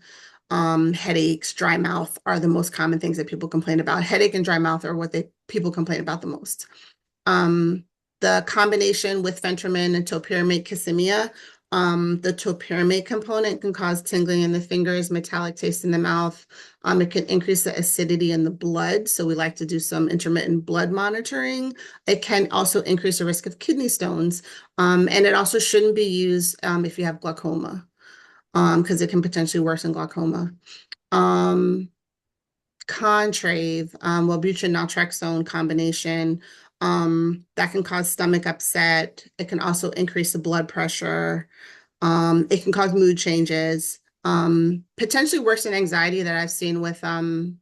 Headaches, dry mouth are the most common things that people complain about. Headache and dry mouth are what people complain about the most. The combination with phentermine and topiramate kisemia, the topiramate component can cause tingling in the fingers, metallic taste in the mouth. It can increase the acidity in the blood, so we like to do some intermittent blood monitoring. It can also increase the risk of kidney stones, and it also shouldn't be used if you have glaucoma, because it can potentially worsen glaucoma. Contrave, Wellbutrin naltrexone combination, that can cause stomach upset. It can also increase the blood pressure. It can cause mood changes, potentially worsen anxiety that I've seen with the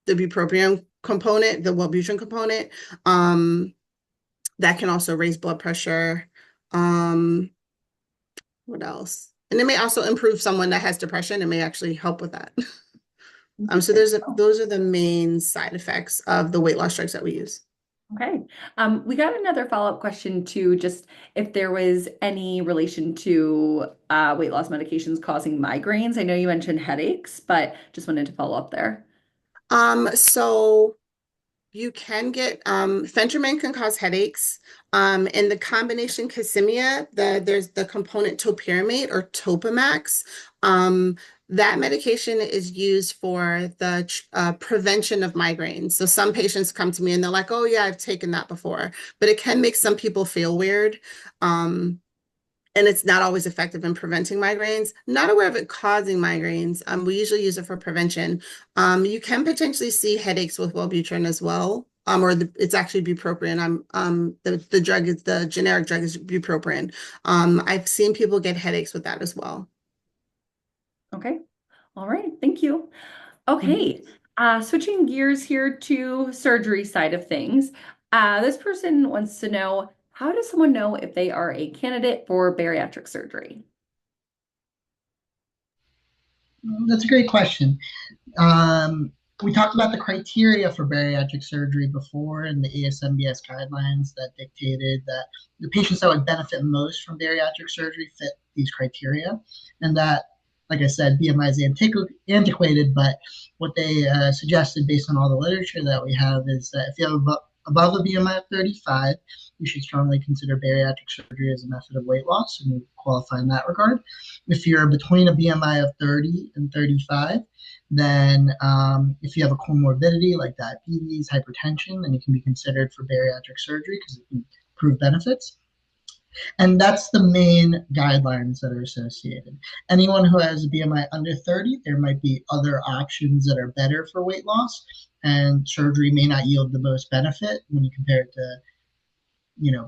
bupropion component, the Wellbutrin component. That can also raise blood pressure. What else? And it may also improve someone that has depression. It may actually help with that. So those are the main side effects of the weight loss drugs that we use. Okay. We got another follow-up question too, just if there was any relation to weight loss medications causing migraines. I know you mentioned headaches, but just wanted to follow up there. So you can get phentermine can cause headaches. In the combination kisemia, there's the component topiramate or Topamax. That medication is used for the prevention of migraines. So some patients come to me and they're like, "Oh yeah, I've taken that before," but it can make some people feel weird. And it's not always effective in preventing migraines. Not aware of it causing migraines. We usually use it for prevention. You can potentially see headaches with Wellbutrin as well, it's actually bupropion. The drug is the generic drug is bupropion. I've seen people get headaches with that as well. Okay. All right. Thank you. Mhm. Okay. Switching gears here to surgery side of things. This person wants to know, how does someone know if they are a candidate for bariatric surgery? That's a great question. Um, we talked about the criteria for bariatric surgery before in the ASMBS guidelines that dictated that the patients that would benefit most from bariatric surgery fit these criteria. And that, like I said, BMI is antiquated, but what they suggested based on all the literature that we have is that if you have above a BMI of 35, you should strongly consider bariatric surgery as a method of weight loss, and you qualify in that regard. If you're between a BMI of 30 and 35, then if you have a comorbidity like diabetes, hypertension, then you can be considered for bariatric surgery because it can prove benefits. And that's the main guidelines that are associated. Anyone who has a BMI under 30, there might be other options that are better for weight loss, and surgery may not yield the most benefit when you compare it to,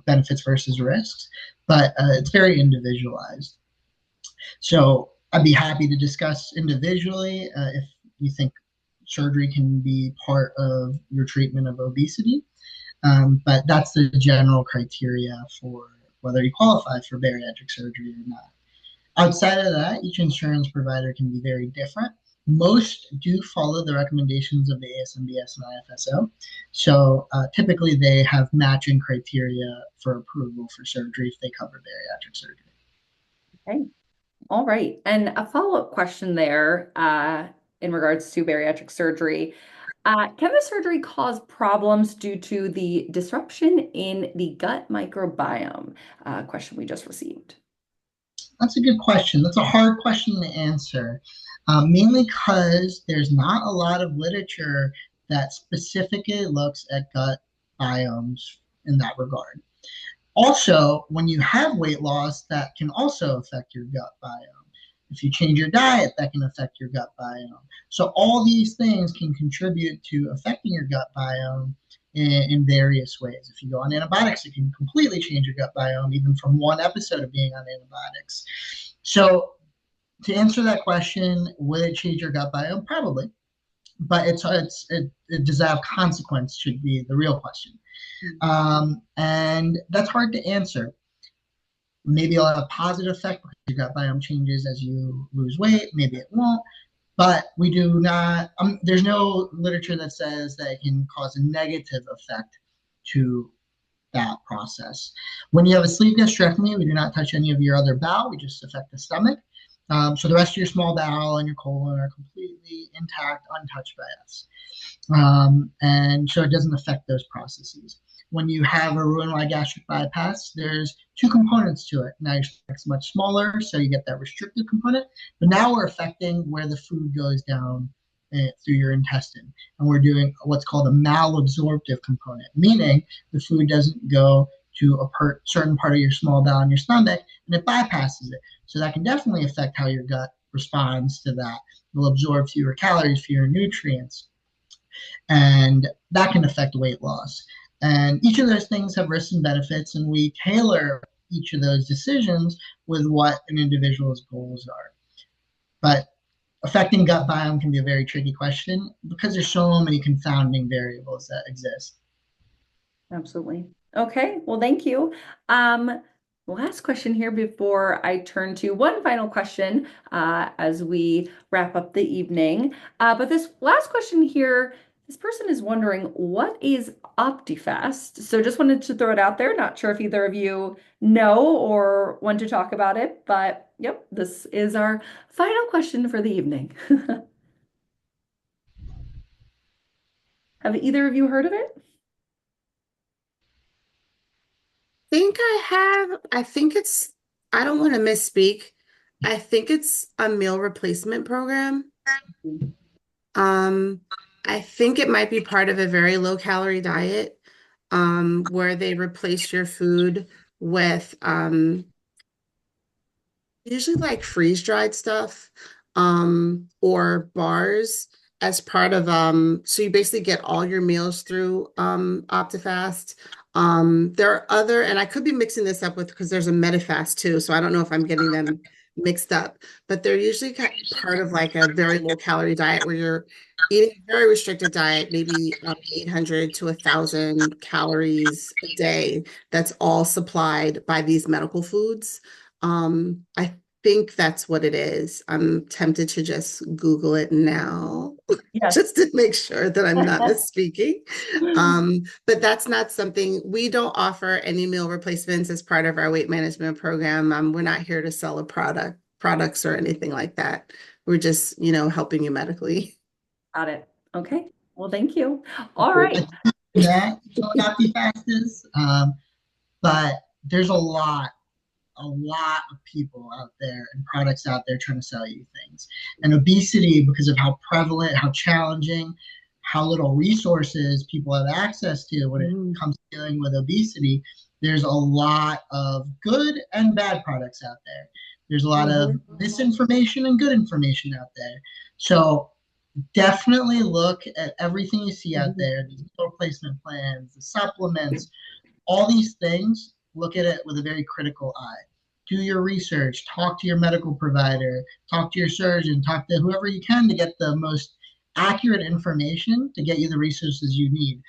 benefits versus risks, but it's very individualized. So I'd be happy to discuss individually if you think surgery can be part of your treatment of obesity. But that's the general criteria for whether you qualify for bariatric surgery or not. Outside of that, each insurance provider can be very different. Most do follow the recommendations of the ASMBS and IFSO. So typically they have matching criteria for approval for surgery if they cover bariatric surgery. Okay. All right. And a follow-up question there in regards to bariatric surgery. Can the surgery cause problems due to the disruption in the gut microbiome? Question we just received. That's a good question. That's a hard question to answer, mainly because there's not a lot of literature that specifically looks at gut biomes in that regard. Also, when you have weight loss, that can also affect your gut biome. If you change your diet, that can affect your gut biome. So all these things can contribute to affecting your gut biome in various ways. If you go on antibiotics, it can completely change your gut biome, even from one episode of being on antibiotics. So to answer that question, would it change your gut biome? Probably, but does that have consequence? Should be the real question, and that's hard to answer. Maybe it'll have a positive effect because your gut biome changes as you lose weight. Maybe it won't. But we do not, there's no literature that says that it can cause a negative effect to that process. When you have a sleeve gastrectomy, we do not touch any of your other bowel. We just affect the stomach. So the rest of your small bowel and your colon are completely intact, untouched by us. And so it doesn't affect those processes. When you have a Roux-en-Y gastric bypass, there's two components to it. Now your stomach's much smaller, so you get that restrictive component. But now we're affecting where the food goes down through your intestine. And we're doing what's called a malabsorptive component, meaning the food doesn't go to a certain part of your small bowel and your stomach, and it bypasses it. So that can definitely affect how your gut responds to that. It'll absorb fewer calories, fewer nutrients, and that can affect weight loss. And each of those things have risks and benefits, and we tailor each of those decisions with what an individual's goals are. But affecting gut biome can be a very tricky question because there's so many confounding variables that exist. Absolutely. Okay, well, thank you. Last question here before I turn to one final question as we wrap up the evening. But this last question here, this person is wondering, what is OptiFast? So just wanted to throw it out there. Not sure if either of you know or want to talk about it, but yep, this is our final question for the evening. Have either of you heard of it? I think it's, I don't want to misspeak. I think it's a meal replacement program. Um, I think it might be part of a very low calorie diet, where they replace your food with, usually like freeze-dried stuff, or bars as part of so you basically get all your meals through OptiFast. There are other, and I could be mixing this up with because there's a MetaFast too, so I don't know if I'm getting them mixed up, but they're usually part of like a very low calorie diet where you're eating a very restricted diet, maybe 800 to 1,000 calories a day. That's all supplied by these medical foods. I think that's what it is. I'm tempted to just Google it now Yes. just to make sure that I'm not misspeaking. But that's not something we don't offer any meal replacements as part of our weight management program. We're not here to sell products or anything like that. We're just, helping you medically. Got it. Okay. Well, thank you. All I right. think that not be fastest, but there's a lot of people out there and products out there trying to sell you things. And obesity, because of how prevalent, how challenging, how little resources people have access to when it Mm. comes to dealing with obesity, there's a lot of good and bad products out there. There's a lot of misinformation and good information out there. So definitely look at everything you see out there, the meal replacement plans, the supplements, all these things, look at it with a very critical eye. Do your research, talk to your medical provider, talk to your surgeon, talk to whoever you can to get the most accurate information to get you the resources you need.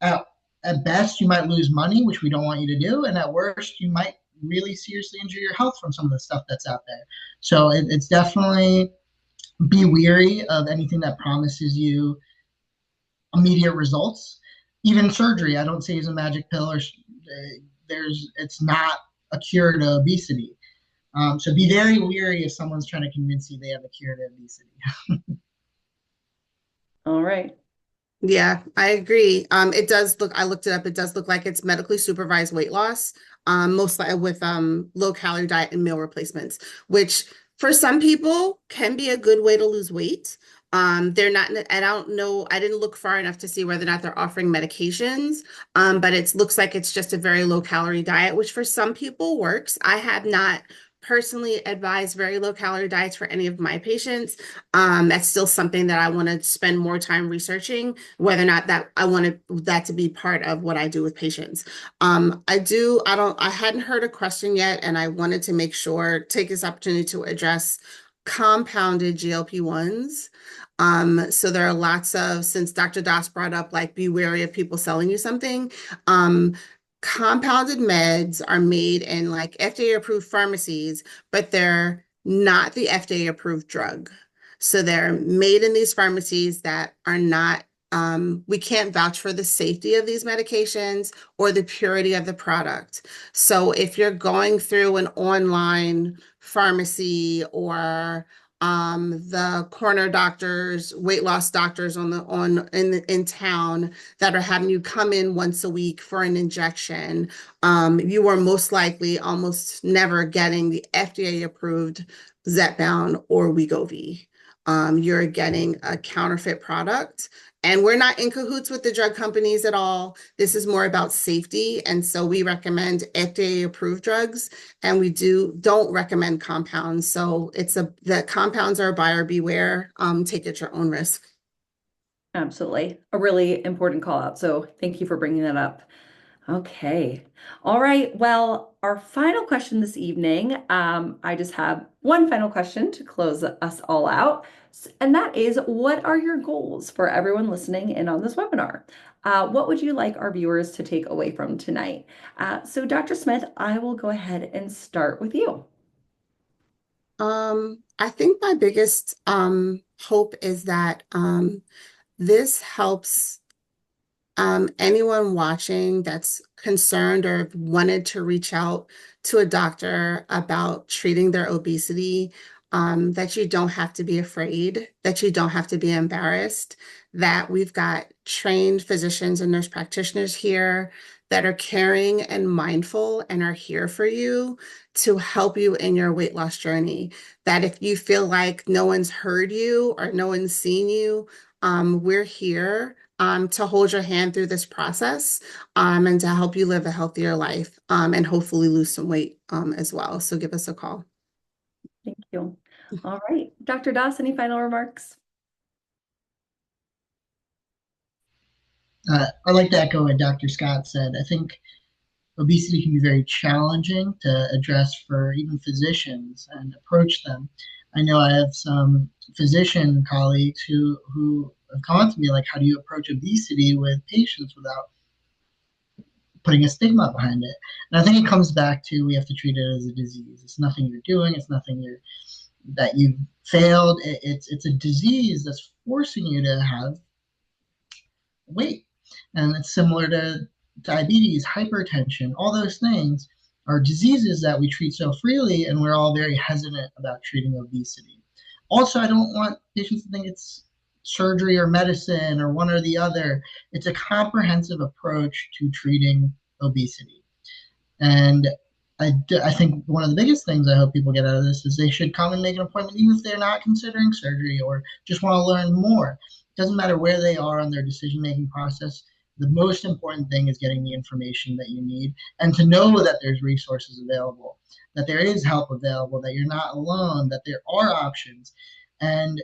At, at best, you might lose money, which we don't want you to do. And at worst, you might really seriously injure your health from some of the stuff that's out there. So it's definitely be weary of anything that promises you immediate results. Even surgery, I don't say is a magic pill or it's not a cure to obesity. So be very weary if someone's trying to convince you they have a cure to obesity. All right. Yeah, I agree. It does look, I looked it up, it does look like it's medically supervised weight loss, mostly with low calorie diet and meal replacements, which for some people can be a good way to lose weight. They're not, I don't know, I didn't look far enough to see whether or not they're offering medications, but it looks like it's just a very low calorie diet, which for some people works. I have not personally advised very low calorie diets for any of my patients. That's still something that I want to spend more time researching whether or not that I wanted that to be part of what I do with patients. I hadn't heard a question yet, and I wanted to make sure, take this opportunity to address compounded GLP-1s. So there are lots of, since Dr. Das brought up, like, be wary of people selling you something. Compounded meds are made in like FDA approved pharmacies, but they're not the FDA approved drug. So they're made in these pharmacies that are not, we can't vouch for the safety of these medications or the purity of the product. So if you're going through an online pharmacy or the corner doctors, weight loss doctors in town that are having you come in once a week for an injection, you are most likely almost never getting the FDA approved Zepbound or Wegovy. You're getting a counterfeit product. And we're not in cahoots with the drug companies at all. This is more about safety. And so we recommend FDA approved drugs, and we don't recommend compounds. So the compounds are buyer beware. Take at your own risk. Absolutely. A really important call out. So thank you for bringing that up. Okay. All right. Well, our final question this evening, I just have one final question to close us all out. And that is, what are your goals for everyone listening in on this webinar? What would you like our viewers to take away from tonight? So Dr. Smith, I will go ahead and start with you. I think my biggest hope is that this helps anyone watching that's concerned or wanted to reach out to a doctor about treating their obesity, that you don't have to be afraid, that you don't have to be embarrassed, that we've got trained physicians and nurse practitioners here that are caring and mindful and are here for you to help you in your weight loss journey. That if you feel like no one's heard you or no one's seen you, we're here to hold your hand through this process, and to help you live a healthier life, and hopefully lose some weight as well. So give us a call. Thank you. All right. Dr. Doss, any final remarks? I'd like to echo what Dr. Scott said. I think obesity can be very challenging to address for even physicians and approach them. I know I have some physician colleagues who have come on to me like, how do you approach obesity with patients without putting a stigma behind it? And I think it comes back to we have to treat it as a disease. It's nothing you're doing. It's nothing that you've failed. It's a disease that's forcing you to have weight. And it's similar to diabetes, hypertension, all those things are diseases that we treat so freely, and we're all very hesitant about treating obesity. Also, I don't want patients to think it's surgery or medicine or one or the other. It's a comprehensive approach to treating obesity. And I think one of the biggest things I hope people get out of this is they should come and make an appointment, even if they're not considering surgery or just want to learn more. It doesn't matter where they are on their decision-making process. The most important thing is getting the information that you need and to know that there's resources available, that there is help available, that you're not alone, that there are options. And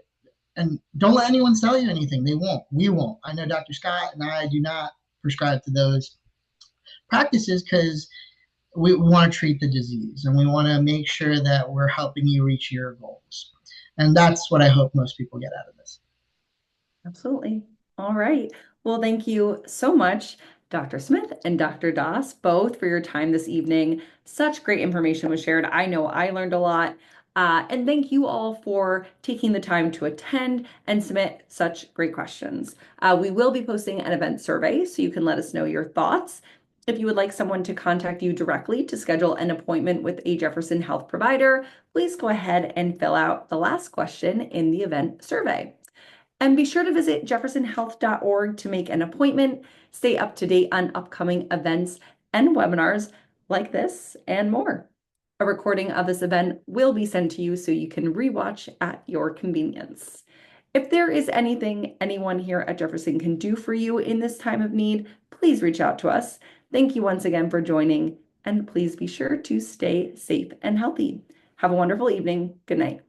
don't let anyone sell you anything. They won't. We won't. I know Dr. Scott and I do not prescribe to those practices because we want to treat the disease and we want to make sure that we're helping you reach your goals. And that's what I hope most people get out of this. Absolutely. All right. Well, thank you so much, Dr. Smith and Dr. Doss, both for your time this evening. Such great information was shared. I know I learned a lot. And thank you all for taking the time to attend and submit such great questions. We will be posting an event survey, so you can let us know your thoughts. If you would like someone to contact you directly to schedule an appointment with a Jefferson Health provider, please go ahead and fill out the last question in the event survey. And be sure to visit jeffersonhealth.org to make an appointment, stay up to date on upcoming events and webinars like this and more. A recording of this event will be sent to you so you can rewatch at your convenience. If there is anything anyone here at Jefferson can do for you in this time of need, please reach out to us. Thank you once again for joining, and please be sure to stay safe and healthy. Have a wonderful evening. Good night.